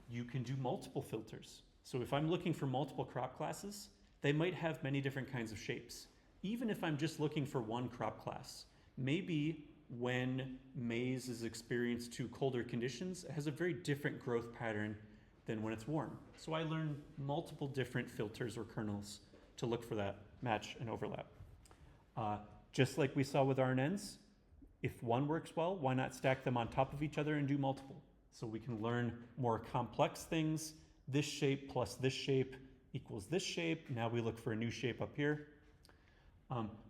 You can do multiple filters. So if I'm looking for multiple crop classes, they might have many different kinds of shapes. Even if I'm just looking for one crop class, maybe when maize is experienced to colder conditions, it has a very different growth pattern than when it's warm. So I learn multiple different filters or kernels to look for that match and overlap. Just like we saw with RNNs, if one works well, why not stack them on top of each other and do multiple? So we can learn more complex things. This shape plus this shape equals this shape. Now we look for a new shape up here.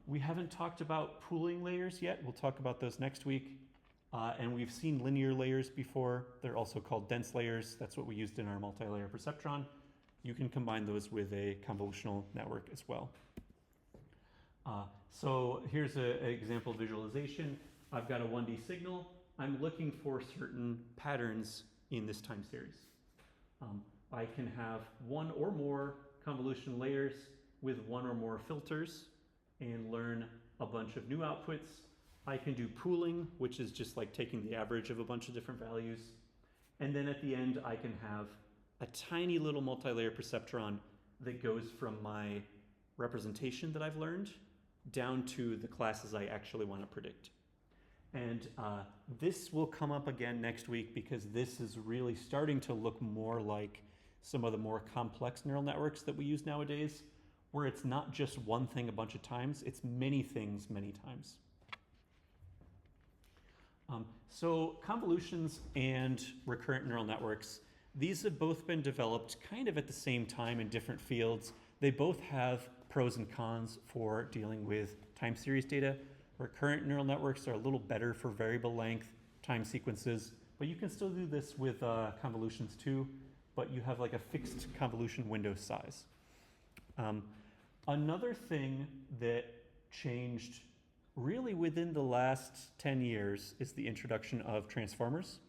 We haven't talked about pooling layers yet. We'll talk about those next week. And we've seen linear layers before. They're also called dense layers. That's what we used in our multi-layer perceptron. You can combine those with a convolutional network as well. So here's an example visualization. I've got a 1D signal. I'm looking for certain patterns in this time series. I can have one or more convolution layers with one or more filters and learn a bunch of new outputs. I can do pooling, which is just like taking the average of a bunch of different values. And then at the end, I can have a tiny little multi-layer perceptron that goes from my representation that I've learned down to the classes I actually want to predict. And this will come up again next week because this is really starting to look more like some of the more complex neural networks that we use nowadays, where it's not just one thing a bunch of times, it's many things many times. So convolutions and recurrent neural networks, these have both been developed kind of at the same time in different fields. They both have pros and cons for dealing with time series data. Recurrent neural networks are a little better for variable length time sequences, but you can still do this with convolutions too. but you have like a fixed convolution window size. Another thing that changed really within the last 10 years is the introduction of transformers.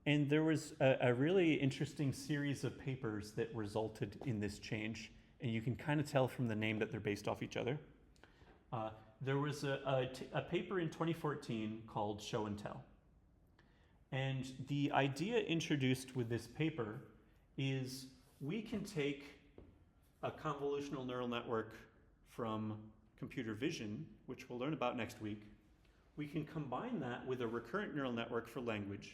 And there was a really interesting series of papers that resulted in this change, and you can kind of tell from the name that they're based off each other. There was a paper in 2014 called Show and Tell. And the idea introduced with this paper is we can take a convolutional neural network from computer vision, which we'll learn about next week. We can combine that with a recurrent neural network for language,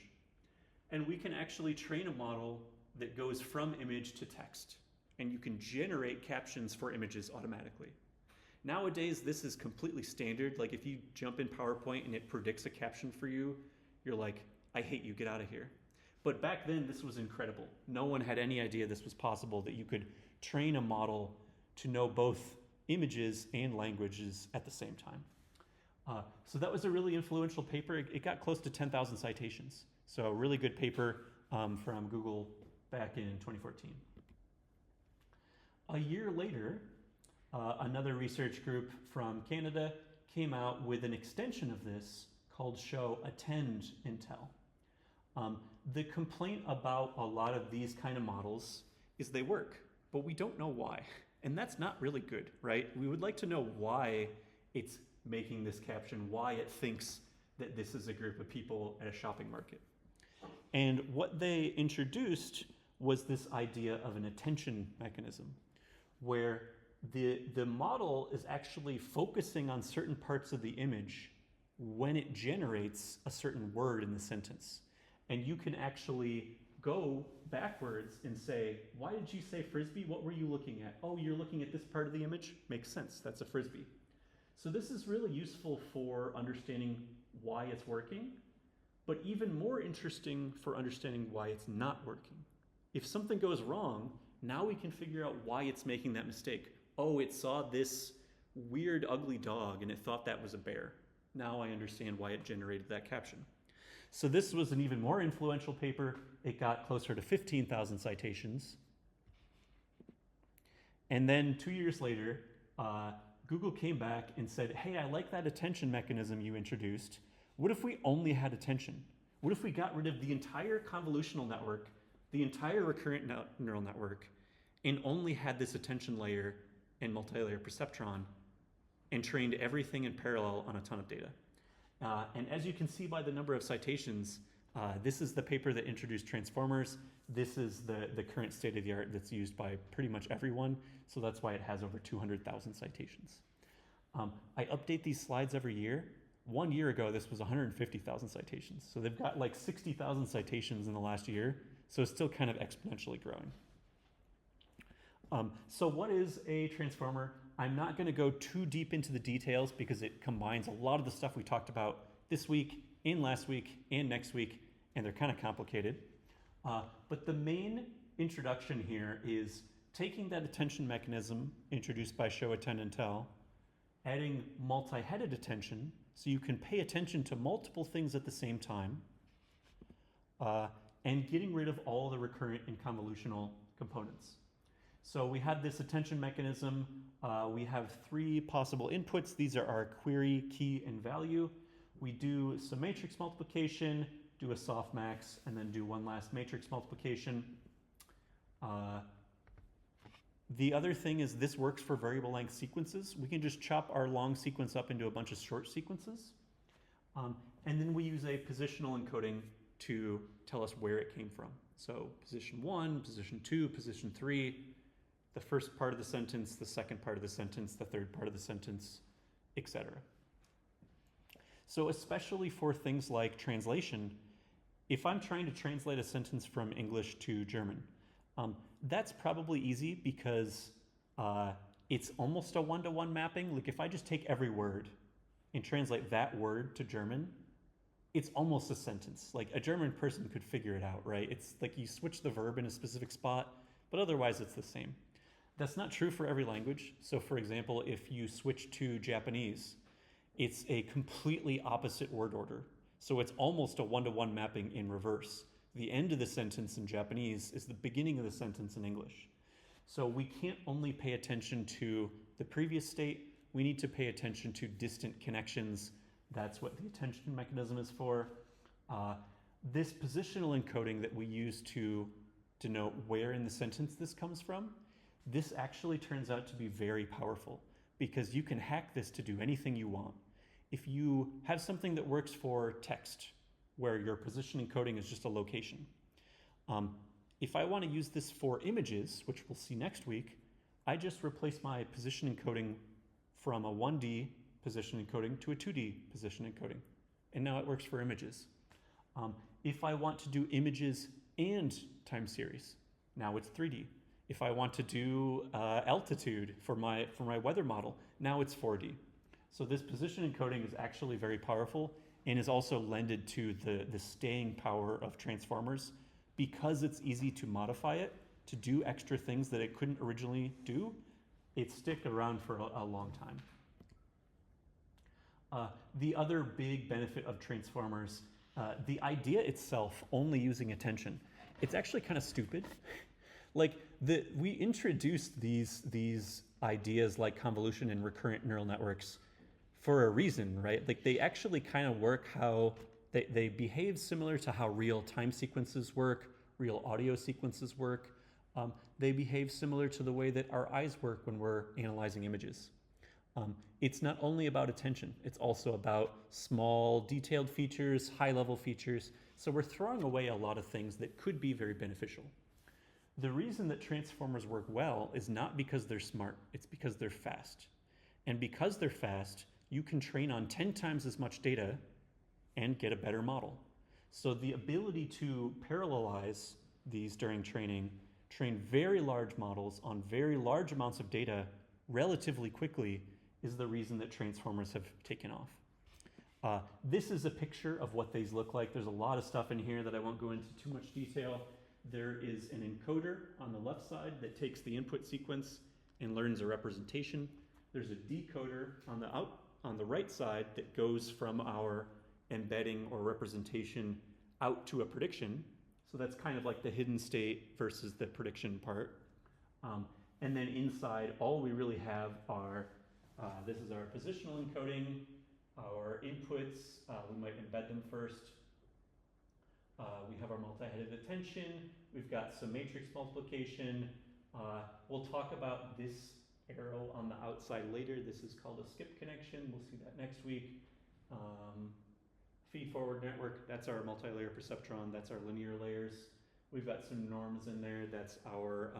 and we can actually train a model that goes from image to text. And you can generate captions for images automatically. Nowadays, this is completely standard. Like if you jump in PowerPoint and it predicts a caption for you, you're like, I hate you, get out of here. But back then, this was incredible. No one had any idea this was possible, that you could train a model to know both images and languages at the same time. So that was a really influential paper. It got close to 10,000 citations. So a really good paper from Google back in 2014. A year later, another research group from Canada came out with an extension of this called Show, Attend, and Tell. The complaint about a lot of these kind of models is they work, but we don't know why. And that's not really good, right? We would like to know why it's making this caption, why it thinks that this is a group of people at a shopping market. And what they introduced was this idea of an attention mechanism, where the model is actually focusing on certain parts of the image when it generates a certain word in the sentence. And you can actually go backwards and say, why did you say frisbee? What were you looking at? Oh, you're looking at this part of the image? Makes sense, that's a frisbee. So this is really useful for understanding why it's working, but even more interesting for understanding why it's not working. If something goes wrong, now we can figure out why it's making that mistake. Oh, it saw this weird, ugly dog and it thought that was a bear. Now I understand why it generated that caption. So this was an even more influential paper. It got closer to 15,000 citations. And then 2 years later, Google came back and said, hey, I like that attention mechanism you introduced. What if we only had attention? What if we got rid of the entire convolutional network, the entire recurrent neural network, and only had this attention layer and multi-layer perceptron and trained everything in parallel on a ton of data? And as you can see by the number of citations, this is the paper that introduced transformers. This is the current state of the art that's used by pretty much everyone. So that's why it has over 200,000 citations. I update these slides every year. 1 year ago, this was 150,000 citations. So they've got like 60,000 citations in the last year. So it's still kind of exponentially growing. So what is a transformer? I'm not going to go too deep into the details because it combines a lot of the stuff we talked about this week and last week and next week, and they're kind of complicated. But the main introduction here is taking that attention mechanism introduced by Show, Attend, and Tell, adding multi-headed attention, so you can pay attention to multiple things at the same time, and getting rid of all the recurrent and convolutional components. So we had this attention mechanism. We have 3 possible inputs. These are our query, key, and value. We do some matrix multiplication, do a softmax, and then do one last matrix multiplication. The other thing is this works for variable length sequences. We can just chop our long sequence up into a bunch of short sequences. And then we use a positional encoding to tell us where it came from. So position 1, position 2, position 3, the first part of the sentence, the second part of the sentence, the third part of the sentence, etc. So especially for things like translation, if I'm trying to translate a sentence from English to German, that's probably easy because it's almost a one-to-one mapping. Like if I just take every word and translate that word to German, it's almost a sentence. Like a German person could figure it out, right? It's like you switch the verb in a specific spot, but otherwise it's the same. That's not true for every language. So for example, if you switch to Japanese, it's a completely opposite word order. So it's almost a one-to-one mapping in reverse. the end of the sentence in Japanese is the beginning of the sentence in English. So we can't only pay attention to the previous state, we need to pay attention to distant connections. That's what the attention mechanism is for. This positional encoding that we use to denote where in the sentence this comes from, this actually turns out to be very powerful because you can hack this to do anything you want. If you have something that works for text, where your position encoding is just a location, if I want to use this for images, which we'll see next week, I just replace my position encoding from a 1D position encoding to a 2D position encoding. And now it works for images. If I want to do images and time series, now it's 3D. If I want to do altitude for my weather model, now it's 4D. So this position encoding is actually very powerful and is also lended to the staying power of transformers because it's easy to modify it to do extra things that it couldn't originally do. It stick around for a long time. The other big benefit of transformers, the idea itself only using attention, it's actually kind of stupid. Like we introduced these ideas like convolution and recurrent neural networks for a reason, right? Like they actually kind of work how they behave similar to how real time sequences work, real audio sequences work. They behave similar to the way that our eyes work when we're analyzing images. It's not only about attention, it's also about small detailed features, high level features. So we're throwing away a lot of things that could be very beneficial. The reason that transformers work well is not because they're smart, it's because they're fast. And because they're fast, you can train on 10 times as much data and get a better model. So the ability to parallelize these during training, train very large models on very large amounts of data relatively quickly is the reason that transformers have taken off. This is a picture of what these look like. There's a lot of stuff in here that I won't go into too much detail. There is an encoder on the left side that takes the input sequence and learns a representation. There's a decoder on the right side that goes from our embedding or representation out to a prediction. So that's kind of like the hidden state versus the prediction part. And then inside, all we really have are, this is our positional encoding, our inputs, we might embed them first. We have our multi-headed attention, we've got some matrix multiplication. We'll talk about this arrow on the outside later. This is called a skip connection, we'll see that next week. Feed-forward network, that's our multi-layer perceptron, that's our linear layers. We've got some norms in there, that's our,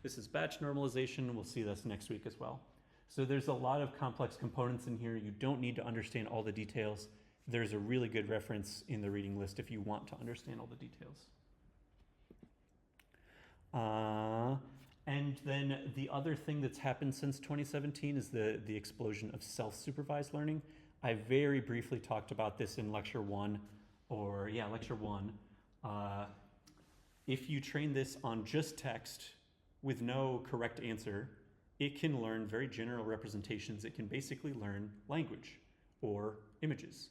this is batch normalization, we'll see this next week as well. So there's a lot of complex components in here. You don't need to understand all the details. There's a really good reference in the reading list if you want to understand all the details. And then the other thing that's happened since 2017 is the explosion of self-supervised learning. I very briefly talked about this in lecture one. If you train this on just text with no correct answer, it can learn very general representations. It can basically learn language or images.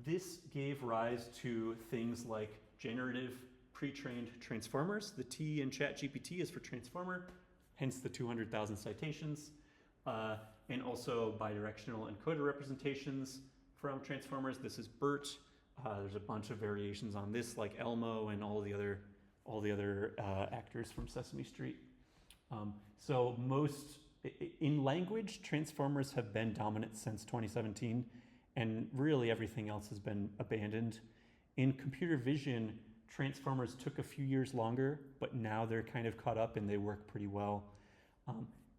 This gave rise to things like generative pre-trained transformers. The T in ChatGPT is for transformer, hence the 200,000 citations. And also bidirectional encoder representations from transformers. This is BERT. There's a bunch of variations on this, like Elmo and all the other actors from Sesame Street. So in language, transformers have been dominant since 2017, and really everything else has been abandoned. In computer vision, transformers took a few years longer, but now they're kind of caught up and they work pretty well.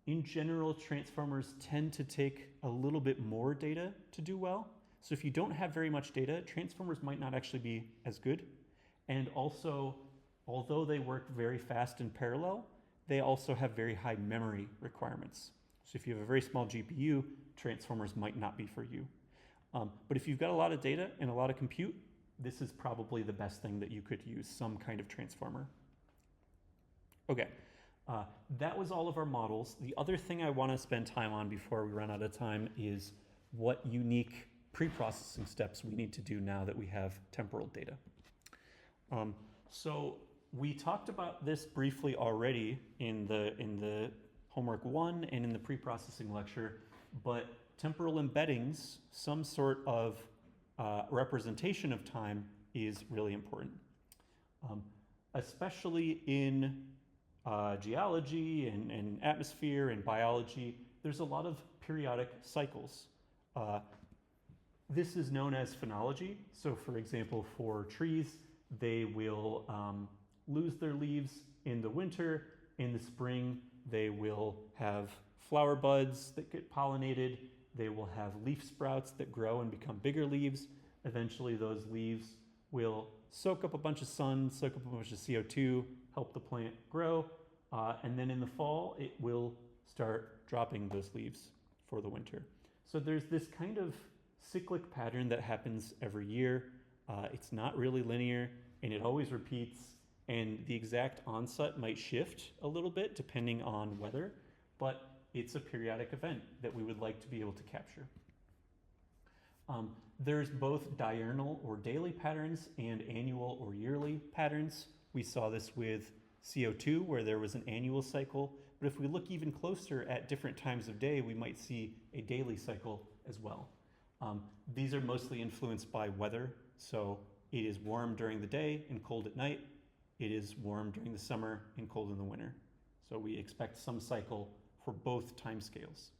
In general, transformers tend to take a little bit more data to do well. So if you don't have very much data, transformers might not actually be as good. And also, although they work very fast in parallel, they also have very high memory requirements. So if you have a very small GPU, transformers might not be for you. But if you've got a lot of data and a lot of compute, this is probably the best thing that you could use, some kind of transformer. Okay, that was all of our models. The other thing I want to spend time on before we run out of time is what unique pre-processing steps we need to do now that we have temporal data. So we talked about this briefly already in the homework 1 and in the pre-processing lecture, but temporal embeddings, some sort of representation of time, is really important, especially in geology and atmosphere and biology. There's a lot of periodic cycles. This is known as phenology. So for example, for trees, they will lose their leaves in the winter. In the spring, they will have flower buds that get pollinated. They will have leaf sprouts that grow and become bigger leaves. Eventually, those leaves will soak up a bunch of sun, soak up a bunch of CO2, help the plant grow. And then in the fall, it will start dropping those leaves for the winter. So there's this kind of cyclic pattern that happens every year. It's not really linear, and it always repeats, and the exact onset might shift a little bit depending on weather, but it's a periodic event that we would like to be able to capture. There's both diurnal or daily patterns and annual or yearly patterns. We saw this with CO2, where there was an annual cycle, but if we look even closer at different times of day, we might see a daily cycle as well. These are mostly influenced by weather, so it is warm during the day and cold at night. It is warm during the summer and cold in the winter. So we expect some cycle for both time scales.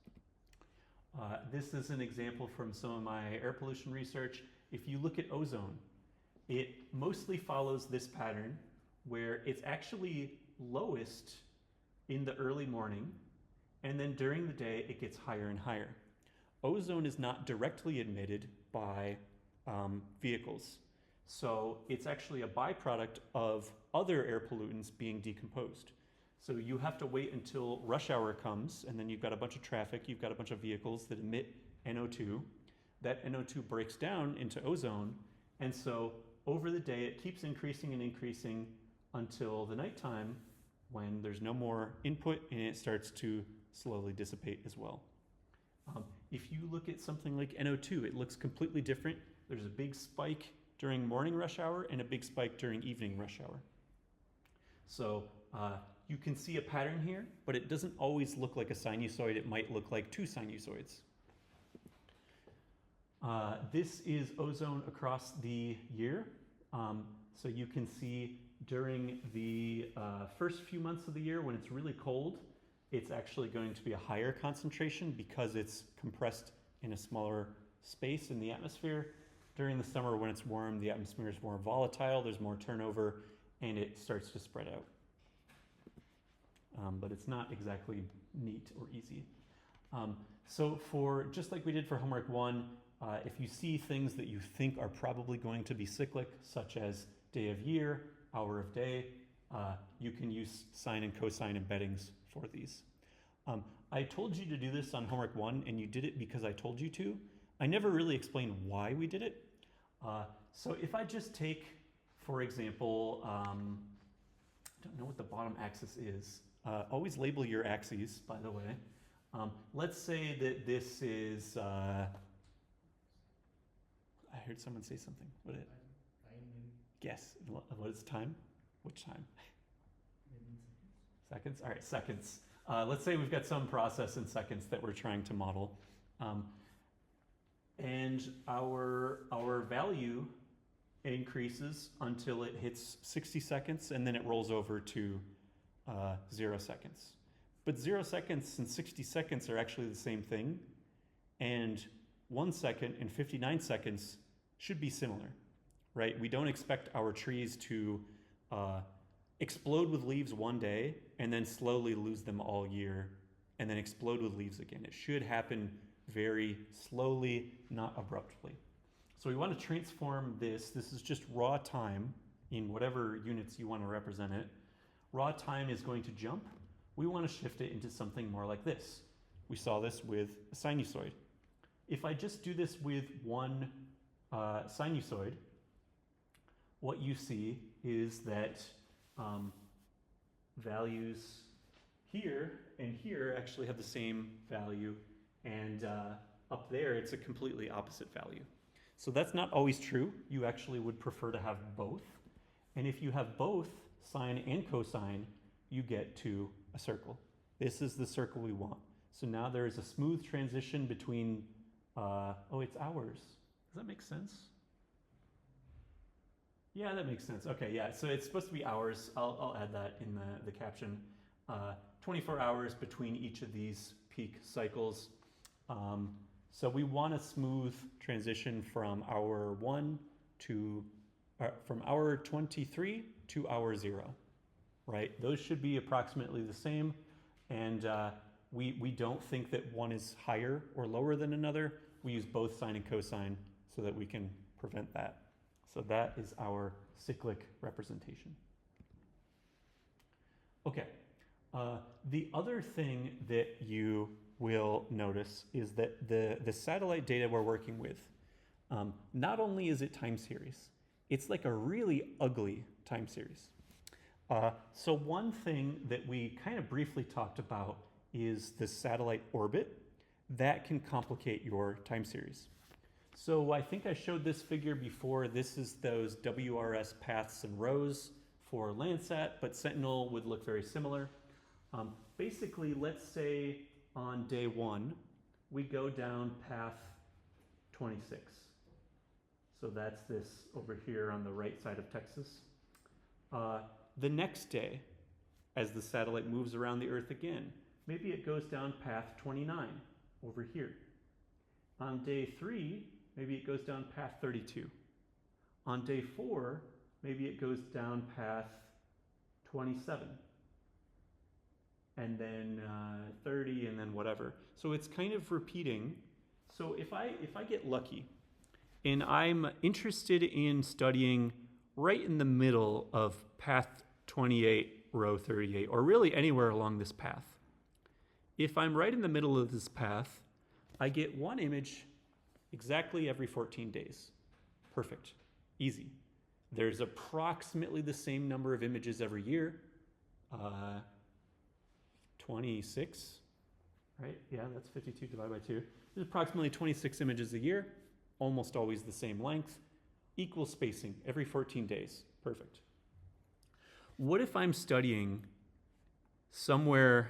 This is an example from some of my air pollution research. If you look at ozone, it mostly follows this pattern where it's actually lowest in the early morning, and then during the day it gets higher and higher. Ozone is not directly emitted by vehicles, so it's actually a byproduct of other air pollutants being decomposed. So you have to wait until rush hour comes, and then you've got a bunch of traffic, you've got a bunch of vehicles that emit NO2. That NO2 breaks down into ozone, and so over the day it keeps increasing and increasing until the nighttime, when there's no more input and it starts to slowly dissipate as well. If you look at something like NO2, it looks completely different. There's a big spike during morning rush hour and a big spike during evening rush hour. So you can see a pattern here, but it doesn't always look like a sinusoid. It might look like two sinusoids. This is ozone across the year. So you can see during the first few months of the year when it's really cold, it's actually going to be a higher concentration because it's compressed in a smaller space in the atmosphere. During the summer when it's warm, the atmosphere is more volatile, there's more turnover, and it starts to spread out. But it's not exactly neat or easy. So for, just like we did for homework 1, if you see things that you think are probably going to be cyclic, such as day of year, hour of day, you can use sine and cosine embeddings for these. I told you to do this on homework 1, and you did it because I told you to. I never really explained why we did it. So if I just take, for example, I don't know what the bottom axis is. Always label your axes, by the way. Let's say that this is, I heard someone say something. What is it? Guess. What is time? Which time? Seconds? All right, seconds. Let's say we've got some process in seconds that we're trying to model. And our value increases until it hits 60 seconds, and then it rolls over to 0 seconds. But 0 seconds and 60 seconds are actually the same thing, and 1 second and 59 seconds should be similar, right? We don't expect our trees to explode with leaves one day and then slowly lose them all year and then explode with leaves again. It should happen very slowly, not abruptly. So we want to transform this. This is just raw time in whatever units you want to represent it. Raw time is going to jump. We want to shift it into something more like this. We saw this with a sinusoid. If I just do this with one sinusoid, what you see is that values here and here actually have the same value, and up there it's a completely opposite value. So that's not always true. You actually would prefer to have both. And if you have both sine and cosine, you get to a circle. This is the circle we want. So now there is a smooth transition between, oh, it's hours. Does that make sense? Yeah, that makes sense. Okay, yeah, so it's supposed to be hours. I'll add that in the caption. 24 hours between each of these peak cycles. So we want a smooth transition from hour 1 to, from hour 23 to hour 0, right? Those should be approximately the same. And we don't think that one is higher or lower than another. We use both sine and cosine so that we can prevent that. So that is our cyclic representation. Okay, the other thing that you will notice is that the satellite data we're working with, not only is it time series, it's like a really ugly time series. So one thing that we kind of briefly talked about is the satellite orbit. That can complicate your time series. So I think I showed this figure before. This is those WRS paths and rows for Landsat, but Sentinel would look very similar. Basically, let's say on day 1, we go down path 26. So that's this over here on the right side of Texas. The next day, as the satellite moves around the Earth again, maybe it goes down path 29 over here. On day 3, maybe it goes down path 32. On day 4, maybe it goes down path 27. And then 30, and then whatever. So it's kind of repeating. So if I get lucky, and I'm interested in studying right in the middle of path 28, row 38, or really anywhere along this path. If I'm right in the middle of this path, I get one image exactly every 14 days. Perfect. Easy. There's approximately the same number of images every year. 26, right? Yeah, that's 52 divided by 2. There's approximately 26 images a year, almost always the same length, equal spacing every 14 days. Perfect. What if I'm studying somewhere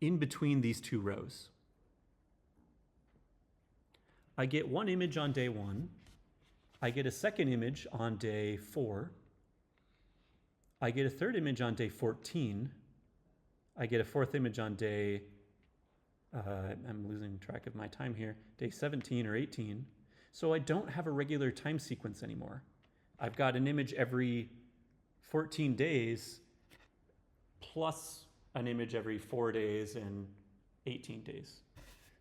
in between these two rows? I get one image on day 1. I get a second image on day 4. I get a third image on day 14. I get a fourth image on day, I'm losing track of my time here, day 17 or 18. So I don't have a regular time sequence anymore. I've got an image every 14 days plus an image every 4 days and 18 days.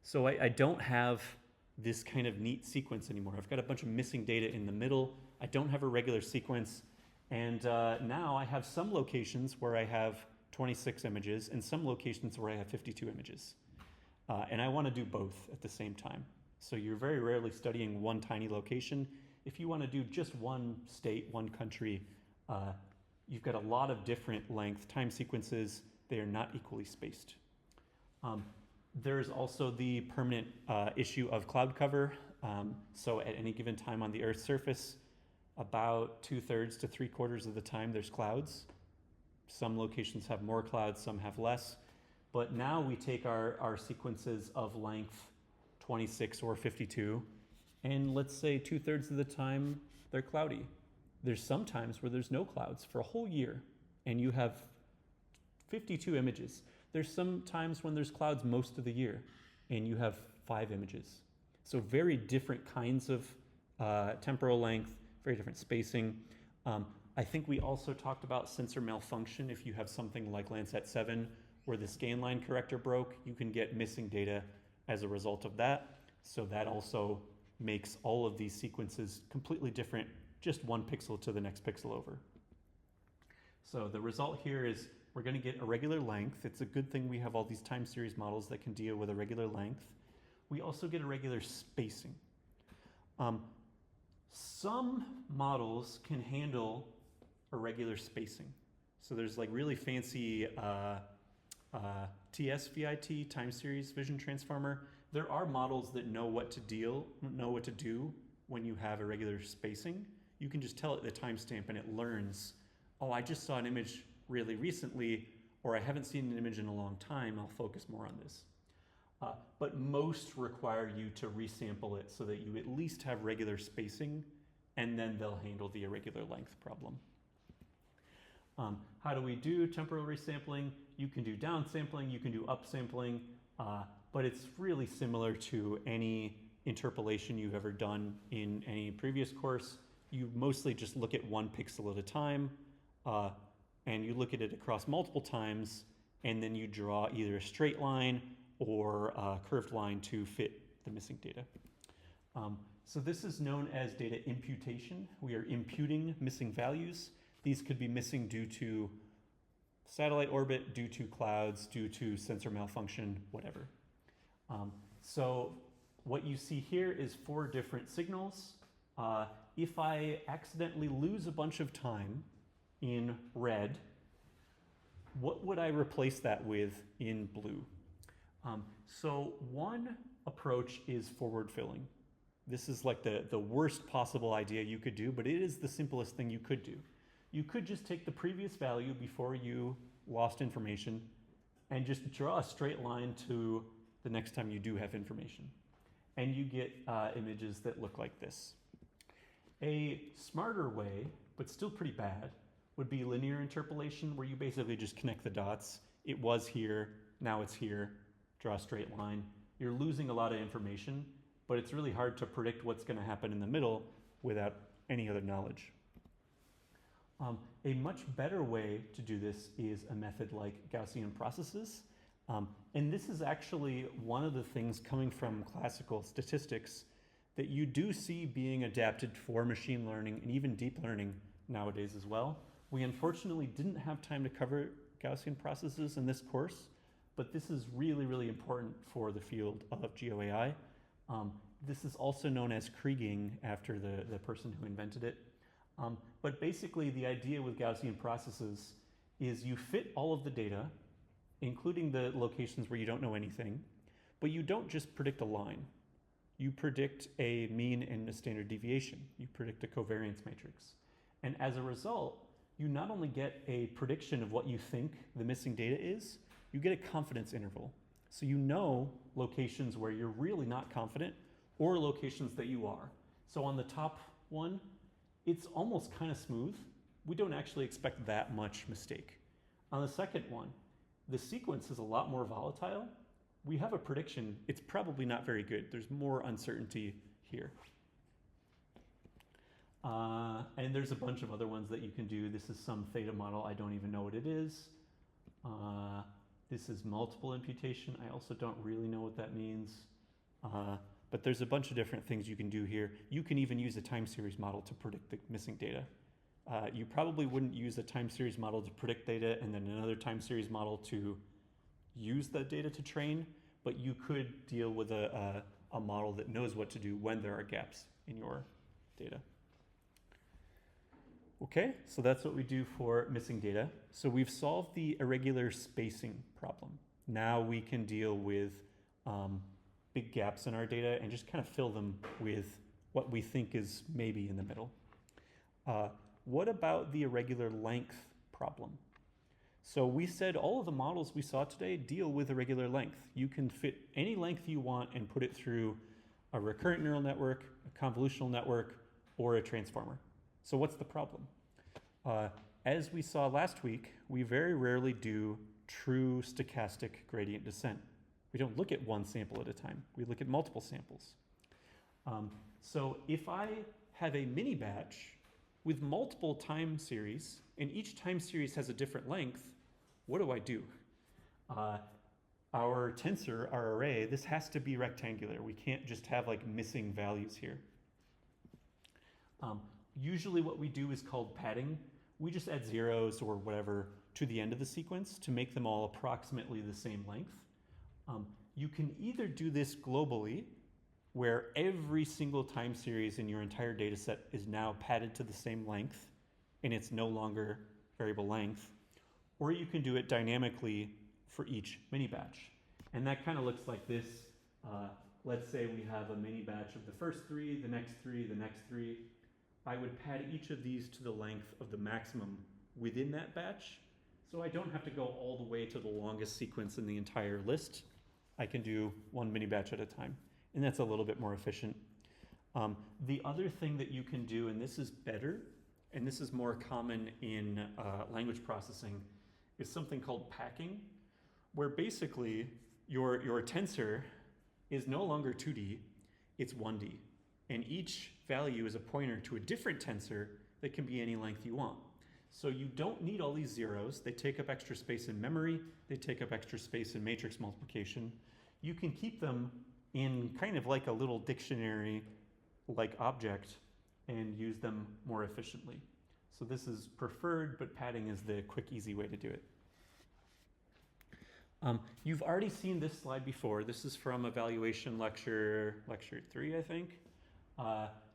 So I don't have this kind of neat sequence anymore. I've got a bunch of missing data in the middle. I don't have a regular sequence. And now I have some locations where I have 26 images and some locations where I have 52 images. And I want to do both at the same time. So you're very rarely studying one tiny location. If you want to do just one state, one country, you've got a lot of different length time sequences. They are not equally spaced. There's also the permanent issue of cloud cover. So at any given time on the Earth's surface, about 2/3 to 3/4 of the time there's clouds. Some locations have more clouds, some have less. But now we take our sequences of length 26 or 52, and let's say 2/3 of the time they're cloudy. There's some times where there's no clouds for a whole year, and you have 52 images. There's some times when there's clouds most of the year, and you have 5 images. So very different kinds of temporal length, very different spacing. I think we also talked about sensor malfunction. If you have something like Landsat 7 where the scan line corrector broke, you can get missing data as a result of that. So that also makes all of these sequences completely different, just one pixel to the next pixel over. So the result here is we're going to get a regular length. It's a good thing we have all these time series models that can deal with a regular length. We also get a regular spacing. Some models can handle irregular spacing. So there's like really fancy TSVIT, time series vision transformer. There are models that know what to do when you have irregular spacing. You can just tell it the timestamp and it learns, oh, I just saw an image really recently, or I haven't seen an image in a long time, I'll focus more on this. But most require you to resample it so that you at least have regular spacing, and then they'll handle the irregular length problem. How do we do temporal resampling? You can do downsampling, you can do upsampling, but it's really similar to any interpolation you've ever done in any previous course. You mostly just look at one pixel at a time, and you look at it across multiple times, and then you draw either a straight line or a curved line to fit the missing data. So this is known as data imputation. We are imputing missing values. These could be missing due to satellite orbit, due to clouds, due to sensor malfunction, whatever. So what you see here is 4 different signals. If I accidentally lose a bunch of time in red, what would I replace that with in blue? So one approach is forward filling. This is like the worst possible idea you could do, but it is the simplest thing you could do. You could just take the previous value before you lost information and just draw a straight line to the next time you do have information. And you get images that look like this. A smarter way, but still pretty bad, would be linear interpolation, where you basically just connect the dots. It was here, now it's here, draw a straight line. You're losing a lot of information, but it's really hard to predict what's going to happen in the middle without any other knowledge. A much better way to do this is a method like Gaussian processes. And this is actually one of the things coming from classical statistics that you do see being adapted for machine learning and even deep learning nowadays as well. We unfortunately didn't have time to cover Gaussian processes in this course, but this is really, really important for the field of GeoAI. This is also known as kriging after the person who invented it. But basically the idea with Gaussian processes is you fit all of the data, including the locations where you don't know anything, but you don't just predict a line. You predict a mean and a standard deviation. You predict a covariance matrix. And as a result, you not only get a prediction of what you think the missing data is, you get a confidence interval. So you know locations where you're really not confident or locations that you are. So on the top one, it's almost kind of smooth. We don't actually expect that much mistake. On the second one, the sequence is a lot more volatile. We have a prediction, it's probably not very good. There's more uncertainty here. And there's a bunch of other ones that you can do. This is some theta model, I don't even know what it is. This is multiple imputation. I also don't really know what that means. But there's a bunch of different things you can do here. You can even use a time series model to predict the missing data. You probably wouldn't use a time series model to predict data and then another time series model to use the data to train, but you could deal with a model that knows what to do when there are gaps in your data. Okay, so that's what we do for missing data. So we've solved the irregular spacing problem. Now we can deal with big gaps in our data and just kind of fill them with what we think is maybe in the middle. What about the irregular length problem? So we said all of the models we saw today deal with irregular length. You can fit any length you want and put it through a recurrent neural network, a convolutional network, or a transformer. So what's the problem? As we saw last week, we very rarely do true stochastic gradient descent. We don't look at one sample at a time. We look at multiple samples. So if I have a mini batch with multiple time series, and each time series has a different length, what do I do? Our tensor, our array, this has to be rectangular. We can't just have like missing values here. Usually what we do is called padding. We just add zeros or whatever to the end of the sequence to make them all approximately the same length. You can either do this globally, where every single time series in your entire data set is now padded to the same length, and it's no longer variable length, or you can do it dynamically for each mini batch. And that kind of looks like this. Let's say we have a mini batch of the first 3, the next 3, the next 3. I would pad each of these to the length of the maximum within that batch. So I don't have to go all the way to the longest sequence in the entire list. I can do one mini batch at a time, and that's a little bit more efficient. The other thing that you can do, and this is better, and this is more common in language processing, is something called packing, where basically your tensor is no longer 2D, it's 1D. And each value is a pointer to a different tensor that can be any length you want. So you don't need all these zeros. They take up extra space in memory. They take up extra space in matrix multiplication. You can keep them in kind of like a little dictionary-like object and use them more efficiently. So this is preferred, but padding is the quick, easy way to do it. You've already seen this slide before. This is from evaluation lecture 3, I think.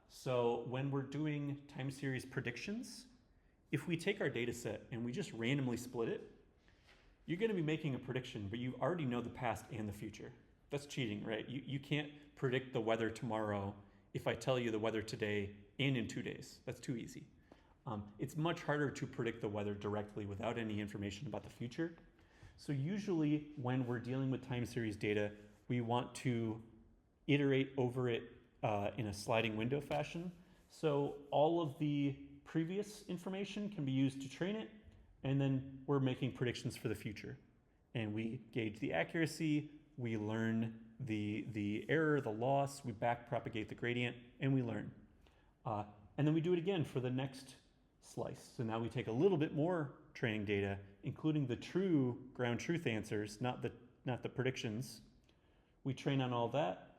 So when we're doing time series predictions, if we take our data set and we just randomly split it, you're going to be making a prediction, but you already know the past and the future. That's cheating, right? You can't predict the weather tomorrow if I tell you the weather today and in 2 days. That's too easy. It's much harder to predict the weather directly without any information about the future. So usually when we're dealing with time series data, we want to iterate over it in a sliding window fashion. So all of the previous information can be used to train it, and then we're making predictions for the future. And we gauge the accuracy, we learn the error, the loss, we back propagate the gradient, and we learn. And then we do it again for the next slice. So now we take a little bit more training data, including the true ground truth answers, not the predictions. We train on all that,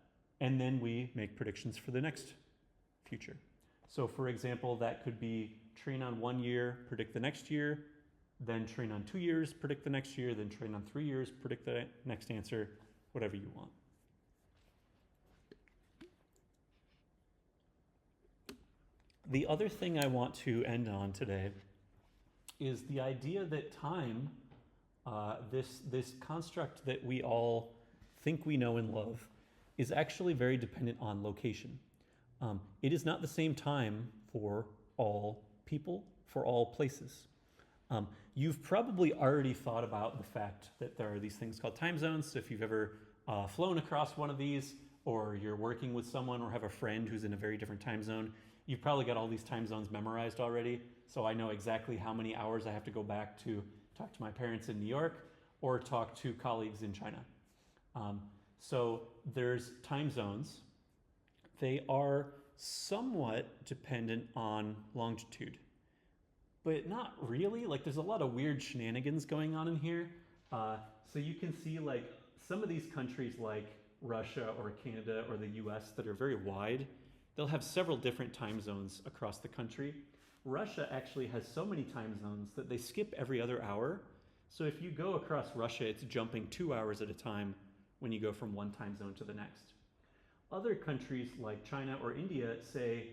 and then we make predictions for the next future. So for example, that could be train on 1 year, predict the next year, then train on 2 years, predict the next year, then train on 3 years, predict the next answer, whatever you want. The other thing I want to end on today is the idea that time, this construct that we all think we know and love, is actually very dependent on location. It is not the same time for all people, for all places. You've probably already thought about the fact that there are these things called time zones. So if you've ever flown across one of these, or you're working with someone or have a friend who's in a very different time zone, you've probably got all these time zones memorized already. So I know exactly how many hours I have to go back to talk to my parents in New York or talk to colleagues in China. So there's time zones. They are somewhat dependent on longitude, but not really. Like there's a lot of weird shenanigans going on in here. So you can see like some of these countries like Russia or Canada or the US that are very wide, they'll have several different time zones across the country. Russia actually has so many time zones that they skip every other hour. So if you go across Russia, it's jumping 2 hours at a time when you go from one time zone to the next. Other countries like China or India say,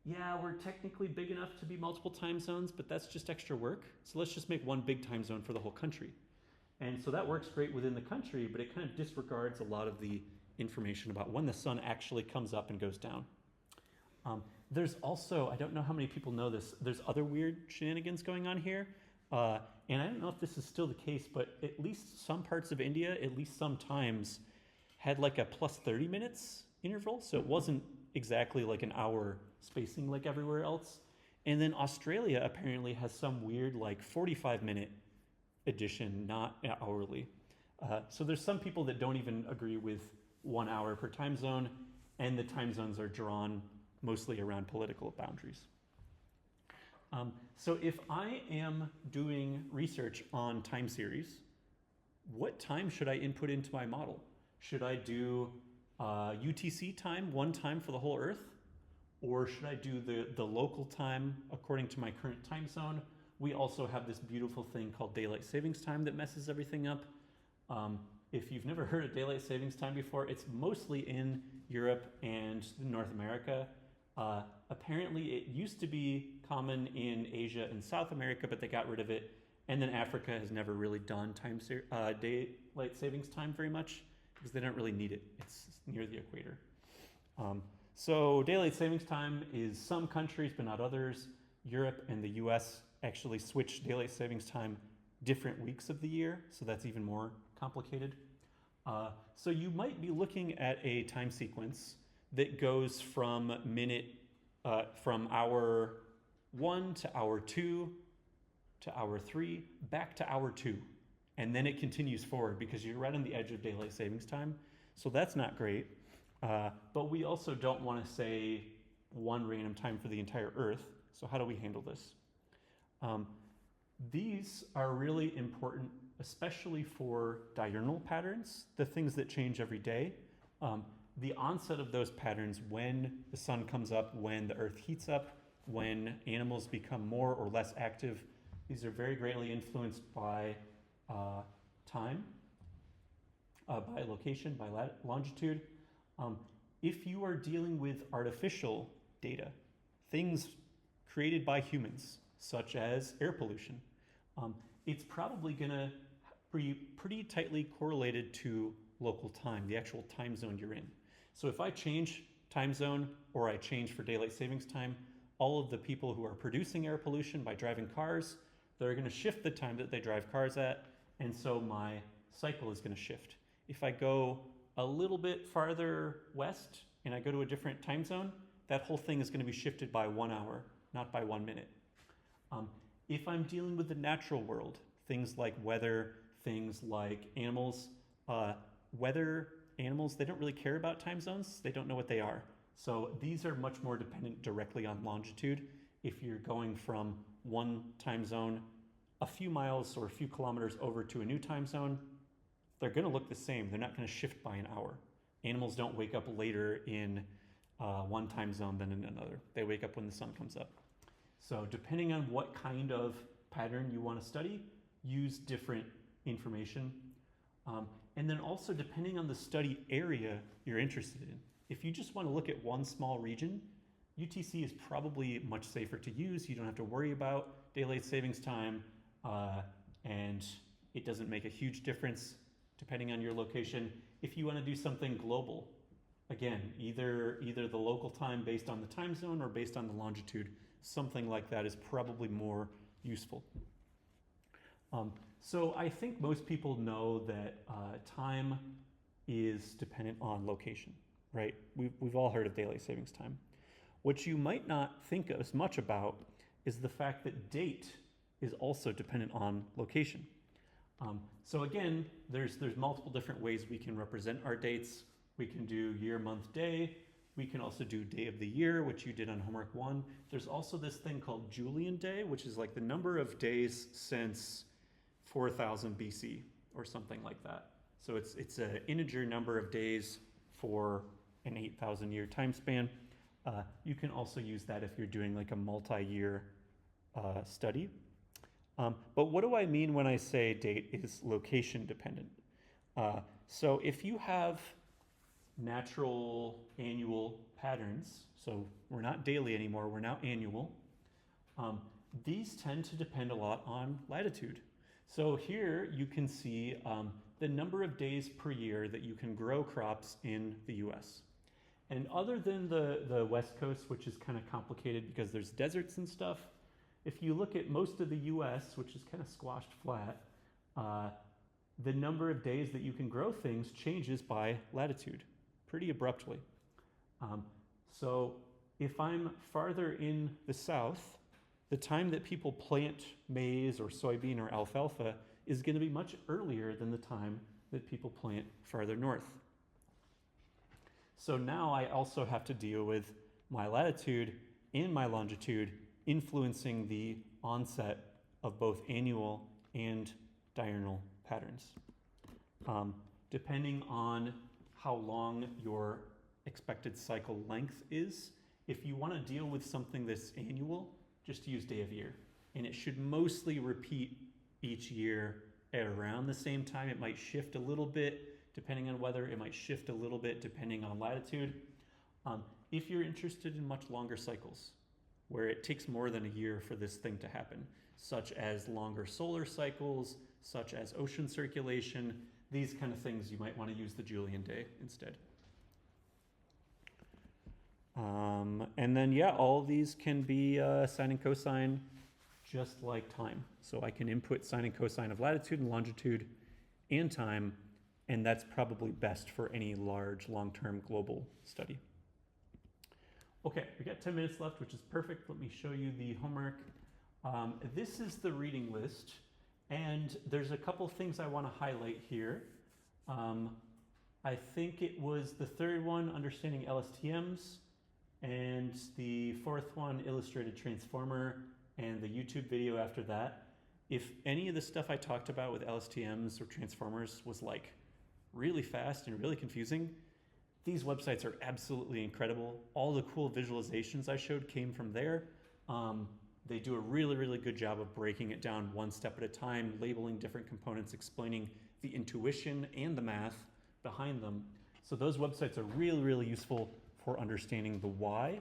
yeah, we're technically big enough to be multiple time zones, but that's just extra work. So let's just make one big time zone for the whole country. And so that works great within the country, but it kind of disregards a lot of the information about when the sun actually comes up and goes down. There's also, I don't know how many people know this, there's other weird shenanigans going on here. And I don't know if this is still the case, but at least some parts of India, at least sometimes, had like a plus 30 minutes interval. So it wasn't exactly like an hour spacing like everywhere else. And then Australia apparently has some weird like 45-minute addition, not hourly. So there's some people that don't even agree with 1 hour per time zone, and the time zones are drawn mostly around political boundaries. So if I am doing research on time series, what time should I input into my model? Should I do UTC time, one time for the whole Earth? Or should I do the local time according to my current time zone? We also have this beautiful thing called daylight savings time that messes everything up. If you've never heard of daylight savings time before, it's mostly in Europe and North America. Apparently it used to be common in Asia and South America, but they got rid of it. And then Africa has never really done daylight savings time very much because they don't really need it. It's near the equator. So daylight savings time is some countries, but not others. Europe and the US actually switch daylight savings time different weeks of the year, so that's even more complicated. So you might be looking at a time sequence that goes from from hour 1 to hour 2 to hour 3 back to hour 2, and then it continues forward because you're right on the edge of daylight savings time. So that's not great. But we also don't want to say one random time for the entire Earth. So how do we handle this? These are really important, especially for diurnal patterns, the things that change every day. The onset of those patterns, when the sun comes up, when the Earth heats up, when animals become more or less active, these are very greatly influenced by time, by location, by longitude. If you are dealing with artificial data, things created by humans, such as air pollution, it's probably going to be pretty tightly correlated to local time, the actual time zone you're in. So if I change time zone or I change for daylight savings time, all of the people who are producing air pollution by driving cars, they're going to shift the time that they drive cars at, and so my cycle is going to shift. If I go a little bit farther west and I go to a different time zone, that whole thing is going to be shifted by 1 hour, not by 1 minute. If I'm dealing with the natural world, things like weather, things like animals, weather, animals, they don't really care about time zones. They don't know what they are. So these are much more dependent directly on longitude. If you're going from one time zone a few miles or a few kilometers over to a new time zone, they're going to look the same. They're not going to shift by an hour. Animals don't wake up later in one time zone than in another. They wake up when the sun comes up. So depending on what kind of pattern you want to study, use different information. And then also depending on the study area you're interested in. If you just want to look at one small region, UTC is probably much safer to use. You don't have to worry about daylight savings time, and it doesn't make a huge difference depending on your location. If you want to do something global, again, either the local time based on the time zone or based on the longitude, something like that is probably more useful. So I think most people know that time is dependent on location, right? We've all heard of daylight savings time. What you might not think as much about is the fact that date is also dependent on location. So again, there's multiple different ways we can represent our dates. We can do year, month, day. We can also do day of the year, which you did on homework 1. There's also this thing called Julian day, which is like the number of days since 4000 BC or something like that. So it's an integer number of days for an 8,000 year time span. You can also use that if you're doing like a multi-year study. But what do I mean when I say date is location dependent? So if you have natural annual patterns, so we're not daily anymore, we're now annual, these tend to depend a lot on latitude. So here you can see the number of days per year that you can grow crops in the US. And other than the West Coast, which is kind of complicated because there's deserts and stuff, if you look at most of the US, which is kind of squashed flat, the number of days that you can grow things changes by latitude pretty abruptly. So if I'm farther in the south, the time that people plant maize or soybean or alfalfa is going to be much earlier than the time that people plant farther north. So now I also have to deal with my latitude and my longitude influencing the onset of both annual and diurnal patterns. Depending on how long your expected cycle length is, if you want to deal with something that's annual, just use day of year. And it should mostly repeat each year at around the same time. It might shift a little bit depending on weather. It might shift a little bit depending on latitude. If you're interested in much longer cycles, where it takes more than a year for this thing to happen, such as longer solar cycles, such as ocean circulation, these kind of things, you might want to use the Julian day instead. And then, yeah, all of these can be sine and cosine just like time. So I can input sine and cosine of latitude and longitude and time, and that's probably best for any large long-term global study. Okay, we got 10 minutes left, which is perfect. Let me show you the homework. This is the reading list, and there's a couple things I want to highlight here. I think it was the third one, understanding LSTMs, and the fourth one, illustrated transformer, and the YouTube video after that. If any of the stuff I talked about with LSTMs or transformers was like really fast and really confusing, these websites are absolutely incredible. All the cool visualizations I showed came from there. They do a really, really good job of breaking it down one step at a time, labeling different components, explaining the intuition and the math behind them. So those websites are really, really useful for understanding the why.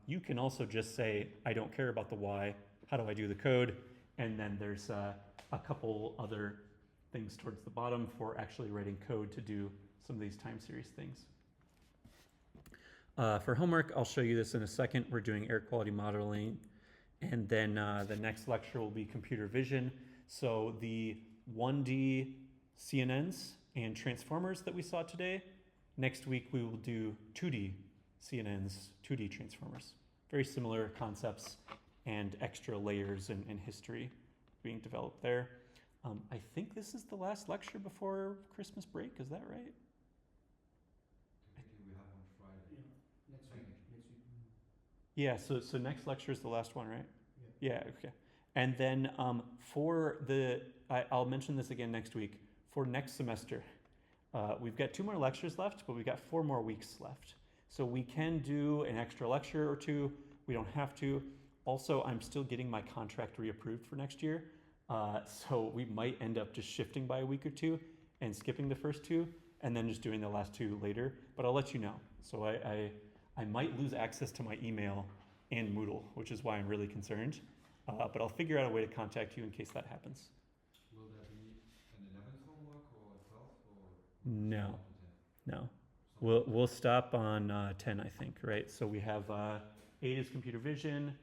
You can also just say, I don't care about the why, how do I do the code? And then there's a couple other things towards the bottom for actually writing code to do some of these time series things. For homework, I'll show you this in a second. We're doing air quality modeling, and then the next lecture will be computer vision. So the 1D CNNs and transformers that we saw today, next week we will do 2D CNNs, 2D transformers. Very similar concepts and extra layers and history being developed there. I think this is the last lecture before Christmas break, is that right? Technically, we have on Friday. Next week. Yeah, so next lecture is the last one, right? Yeah. Yeah, okay. And then I'll mention this again next week. For next semester, we've got 2 more lectures left, but we've got 4 more weeks left. So we can do an extra lecture or 2. We don't have to. Also, I'm still getting my contract reapproved for next year. So we might end up just shifting by a week or 2 and skipping the first 2 and then just doing the last 2 later. But I'll let you know. So I might lose access to my email and Moodle, which is why I'm really concerned. But I'll figure out a way to contact you in case that happens. Will there be an 11th homework or a 12th or? No, Stop at 10? no. We'll stop on 10, I think, right? So we have 8 is computer vision,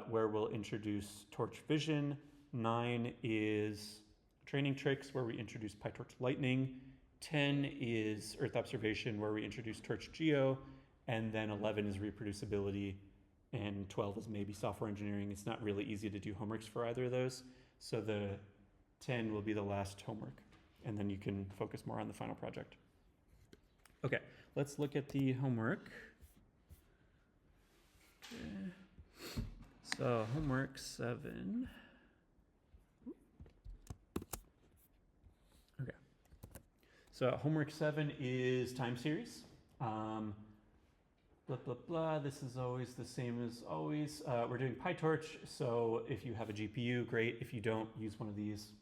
where we'll introduce Torch Vision. 9 is training tricks, where we introduce PyTorch Lightning. 10 is Earth observation, where we introduce Torch Geo. And then 11 is reproducibility. And 12 is maybe software engineering. It's not really easy to do homeworks for either of those. So the 10 will be the last homework. And then you can focus more on the final project. Okay, let's look at the homework. Okay. So homework 7. Okay. So homework 7 is time series. Blah, blah, blah. This is always the same as always. We're doing PyTorch, so if you have a GPU, great. If you don't, use one of these.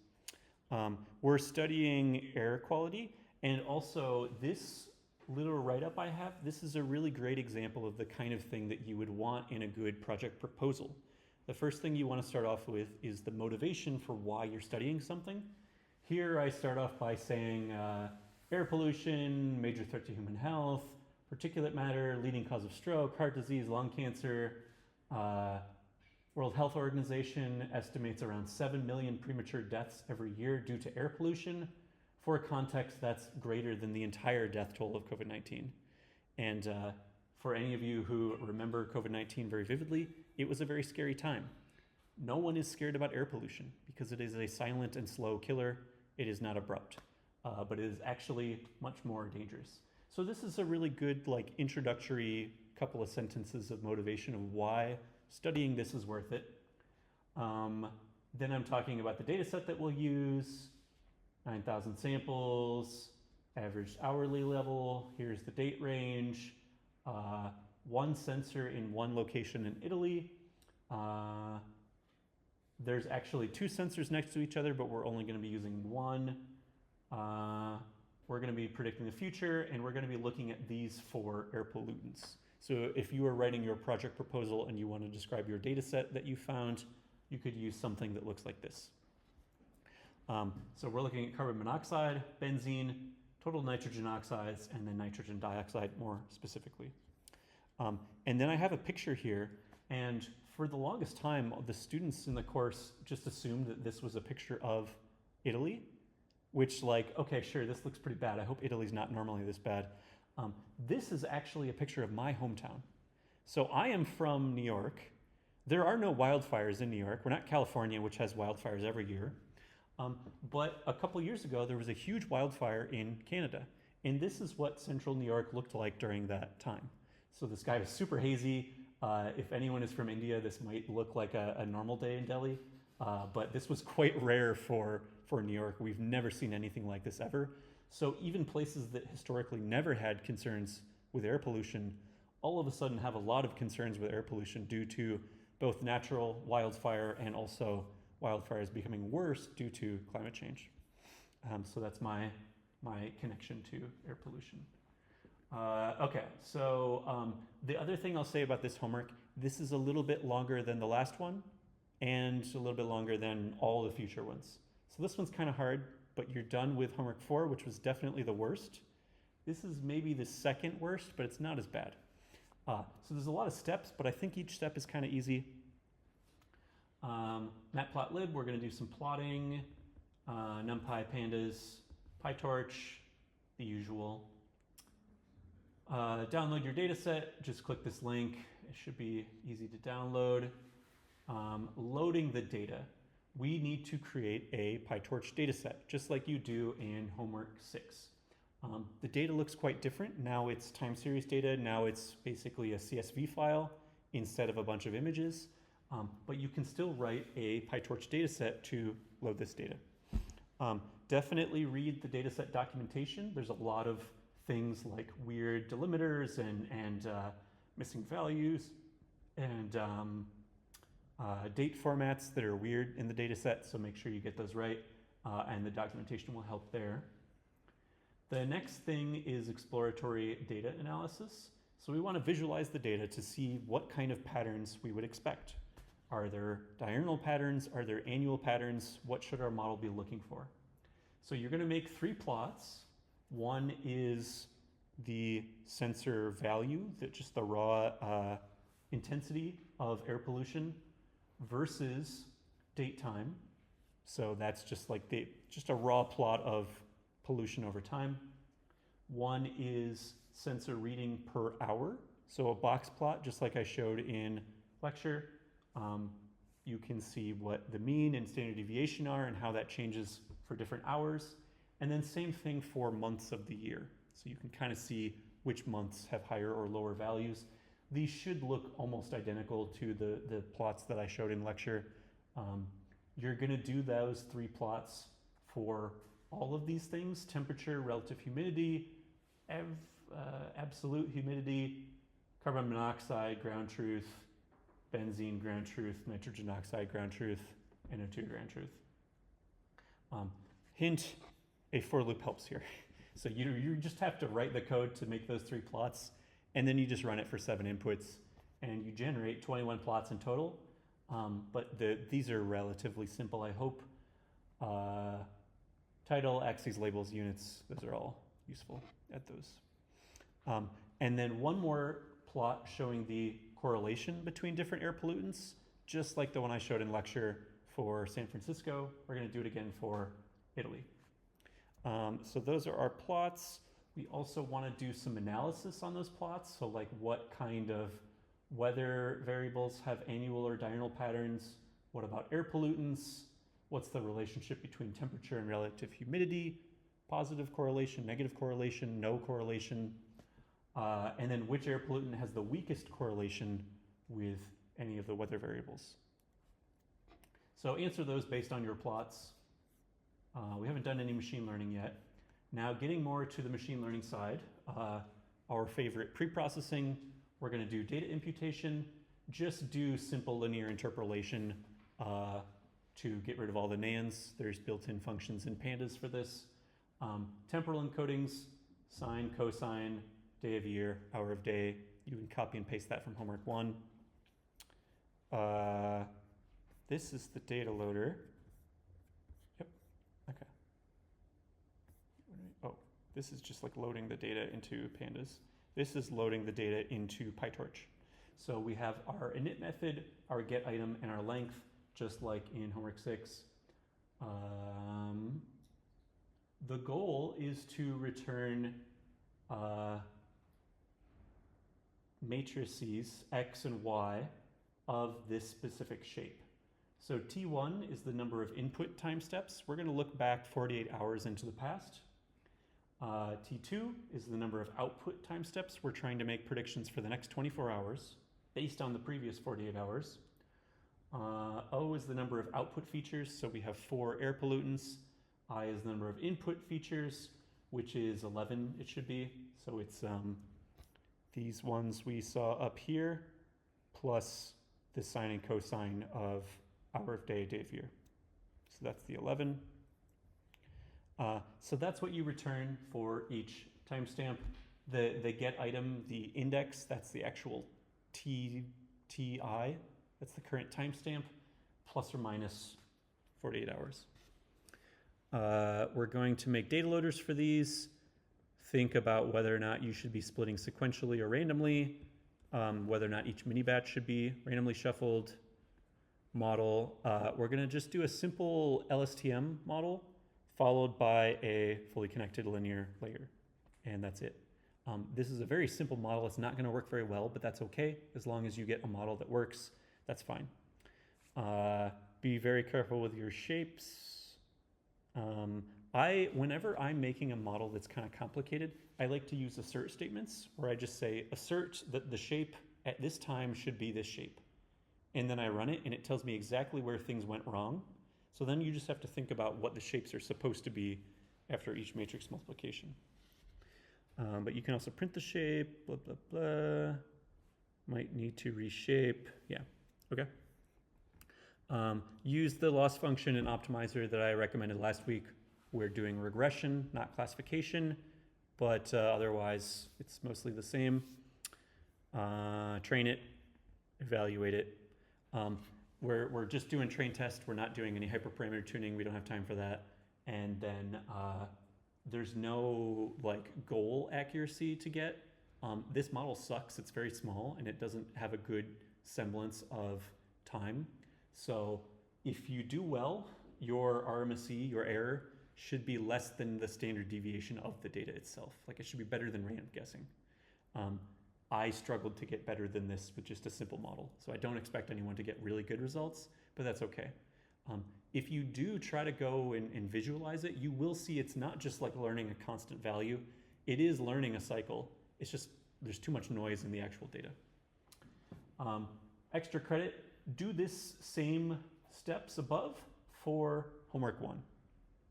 We're studying air quality, and also this little write-up I have, this is a really great example of the kind of thing that you would want in a good project proposal. The first thing you want to start off with is the motivation for why you're studying something. Here I start off by saying air pollution, major threat to human health, particulate matter, leading cause of stroke, heart disease, lung cancer. World Health Organization estimates around 7 million premature deaths every year due to air pollution. For context, that's greater than the entire death toll of COVID-19. And for any of you who remember COVID-19 very vividly, it was a very scary time. No one is scared about air pollution because it is a silent and slow killer. It is not abrupt, but it is actually much more dangerous. So this is a really good introductory couple of sentences of motivation of why studying this is worth it. Then I'm talking about the data set that we'll use, 9,000 samples, average hourly level, here's the date range, 1 sensor in 1 location in Italy. There's actually 2 sensors next to each other, but we're only going to be using 1. We're going to be predicting the future, and we're going to be looking at these 4 air pollutants. So if you are writing your project proposal and you want to describe your data set that you found, you could use something that looks like this. So we're looking at carbon monoxide, benzene, total nitrogen oxides, and then nitrogen dioxide more specifically. And then I have a picture here, and for the longest time, the students in the course just assumed that this was a picture of Italy, which like, okay, sure, this looks pretty bad. I hope Italy's not normally this bad. This is actually a picture of my hometown. So I am from New York. There are no wildfires in New York. We're not California, which has wildfires every year. But a couple years ago, there was a huge wildfire in Canada. And this is what central New York looked like during that time. So the sky was super hazy. If anyone is from India, this might look like a normal day in Delhi. But this was quite rare for New York. We've never seen anything like this ever. So even places that historically never had concerns with air pollution all of a sudden have a lot of concerns with air pollution due to both natural wildfire and also wildfires becoming worse due to climate change. So that's my connection to air pollution. Okay, so the other thing I'll say about this homework, this is a little bit longer than the last one and a little bit longer than all the future ones. So this one's kind of hard, but you're done with homework 4, which was definitely the worst. This is maybe the second worst, but it's not as bad. So there's a lot of steps, but I think each step is kind of easy. Matplotlib, we're going to do some plotting, NumPy, Pandas, PyTorch, the usual. Download your data set, just click this link. It should be easy to download. Loading the data. We need to create a PyTorch data set, just like you do in homework 6. The data looks quite different. Now it's time series data. Now it's basically a CSV file instead of a bunch of images. But you can still write a PyTorch data set to load this data. Definitely read the dataset documentation. There's a lot of things like weird delimiters and missing values and date formats that are weird in the dataset, so make sure you get those right, and the documentation will help there. The next thing is exploratory data analysis. So we want to visualize the data to see what kind of patterns we would expect. Are there diurnal patterns? Are there annual patterns? What should our model be looking for? So you're going to make 3 plots. One is the sensor value, just the raw intensity of air pollution versus date time. So that's just like just a raw plot of pollution over time. One is sensor reading per hour. So a box plot, just like I showed in lecture. You can see what the mean and standard deviation are and how that changes for different hours. And then same thing for months of the year. So you can kind of see which months have higher or lower values. These should look almost identical to the plots that I showed in lecture. You're going to do those 3 plots for all of these things: temperature, relative humidity, absolute humidity, carbon monoxide, ground truth, benzene, ground truth, nitrogen oxide, ground truth, NO2, ground truth. Hint, a for loop helps here. So you just have to write the code to make those 3 plots, and then you just run it for 7 inputs, and you generate 21 plots in total. But these are relatively simple, I hope. Title, axes, labels, units, those are all useful at those. And then one more plot showing the correlation between different air pollutants, just like the one I showed in lecture for San Francisco. We're going to do it again for Italy. So those are our plots. We also want to do some analysis on those plots. So like what kind of weather variables have annual or diurnal patterns? What about air pollutants? What's the relationship between temperature and relative humidity? Positive correlation, negative correlation, no correlation. And then which air pollutant has the weakest correlation with any of the weather variables? So answer those based on your plots. We haven't done any machine learning yet. Now getting more to the machine learning side, our favorite pre-processing, we're going to do data imputation, just do simple linear interpolation to get rid of all the nans. There's built-in functions in pandas for this. Temporal encodings, sine, cosine, day of year, hour of day. You can copy and paste that from homework 1. This is the data loader. Yep, okay. Oh, this is just like loading the data into pandas. This is loading the data into PyTorch. So we have our init method, our get item, and our length, just like in homework 6. The goal is to return matrices X and Y of this specific shape. So T1 is the number of input time steps. We're going to look back 48 hours into the past. T2 is the number of output time steps. We're trying to make predictions for the next 24 hours based on the previous 48 hours. O is the number of output features. So we have 4 air pollutants. I is the number of input features, which is 11 it should be. So it's these ones we saw up here, plus the sine and cosine of hour of day, day of year. So that's the 11. So that's what you return for each timestamp. The get item, the index, that's the actual TI, that's the current timestamp, plus or minus 48 hours. We're going to make data loaders for these. Think about whether or not you should be splitting sequentially or randomly, whether or not each mini batch should be randomly shuffled. Model, we're going to just do a simple LSTM model followed by a fully connected linear layer, and that's it. This is a very simple model. It's not going to work very well, but that's okay. As long as you get a model that works, that's fine. Be very careful with your shapes. Whenever I'm making a model that's kind of complicated, I like to use assert statements where I just say assert that the shape at this time should be this shape. And then I run it and it tells me exactly where things went wrong. So then you just have to think about what the shapes are supposed to be after each matrix multiplication. But you can also print the shape, blah, blah, blah. Might need to reshape. Yeah, okay. Use the loss function and optimizer that I recommended last week. We're doing regression, not classification, but otherwise it's mostly the same. Train it, evaluate it. We're just doing train test. We're not doing any hyperparameter tuning. We don't have time for that. And then there's no like goal accuracy to get. This model sucks. It's very small and it doesn't have a good semblance of time. So if you do well, your RMSE, your error, should be less than the standard deviation of the data itself. Like it should be better than random guessing. I struggled to get better than this with just a simple model. So I don't expect anyone to get really good results, but that's okay. If you do try to go and visualize it, you will see it's not just like learning a constant value. It is learning a cycle. It's just there's too much noise in the actual data. Extra credit, do this same steps above for homework 1.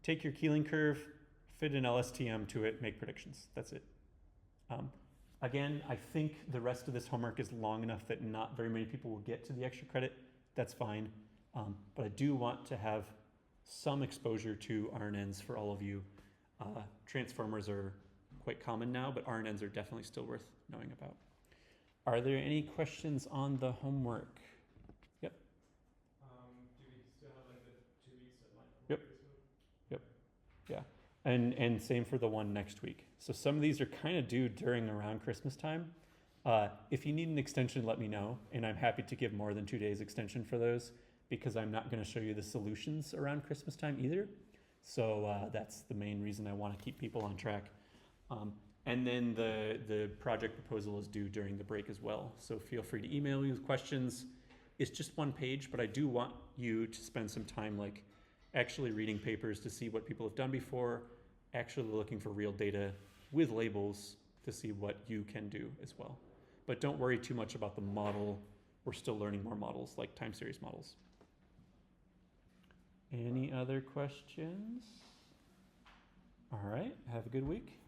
Take your Keeling curve, fit an LSTM to it, make predictions. That's it. Again, I think the rest of this homework is long enough that not very many people will get to the extra credit. That's fine. But I do want to have some exposure to RNNs for all of you. Transformers are quite common now, but RNNs are definitely still worth knowing about. Are there any questions on the homework? Yep. Do we still have like the 2 weeks of like Yep. Yep. Yeah. And same for the one next week. So some of these are kind of due during around Christmas time. If you need an extension, let me know. And I'm happy to give more than 2 days extension for those because I'm not going to show you the solutions around Christmas time either. So that's the main reason I want to keep people on track. And then the project proposal is due during the break as well. So feel free to email me with questions. It's just 1 page, but I do want you to spend some time like actually reading papers to see what people have done before, actually looking for real data with labels to see what you can do as well. But don't worry too much about the model. We're still learning more models like time series models. Any other questions? All right, have a good week.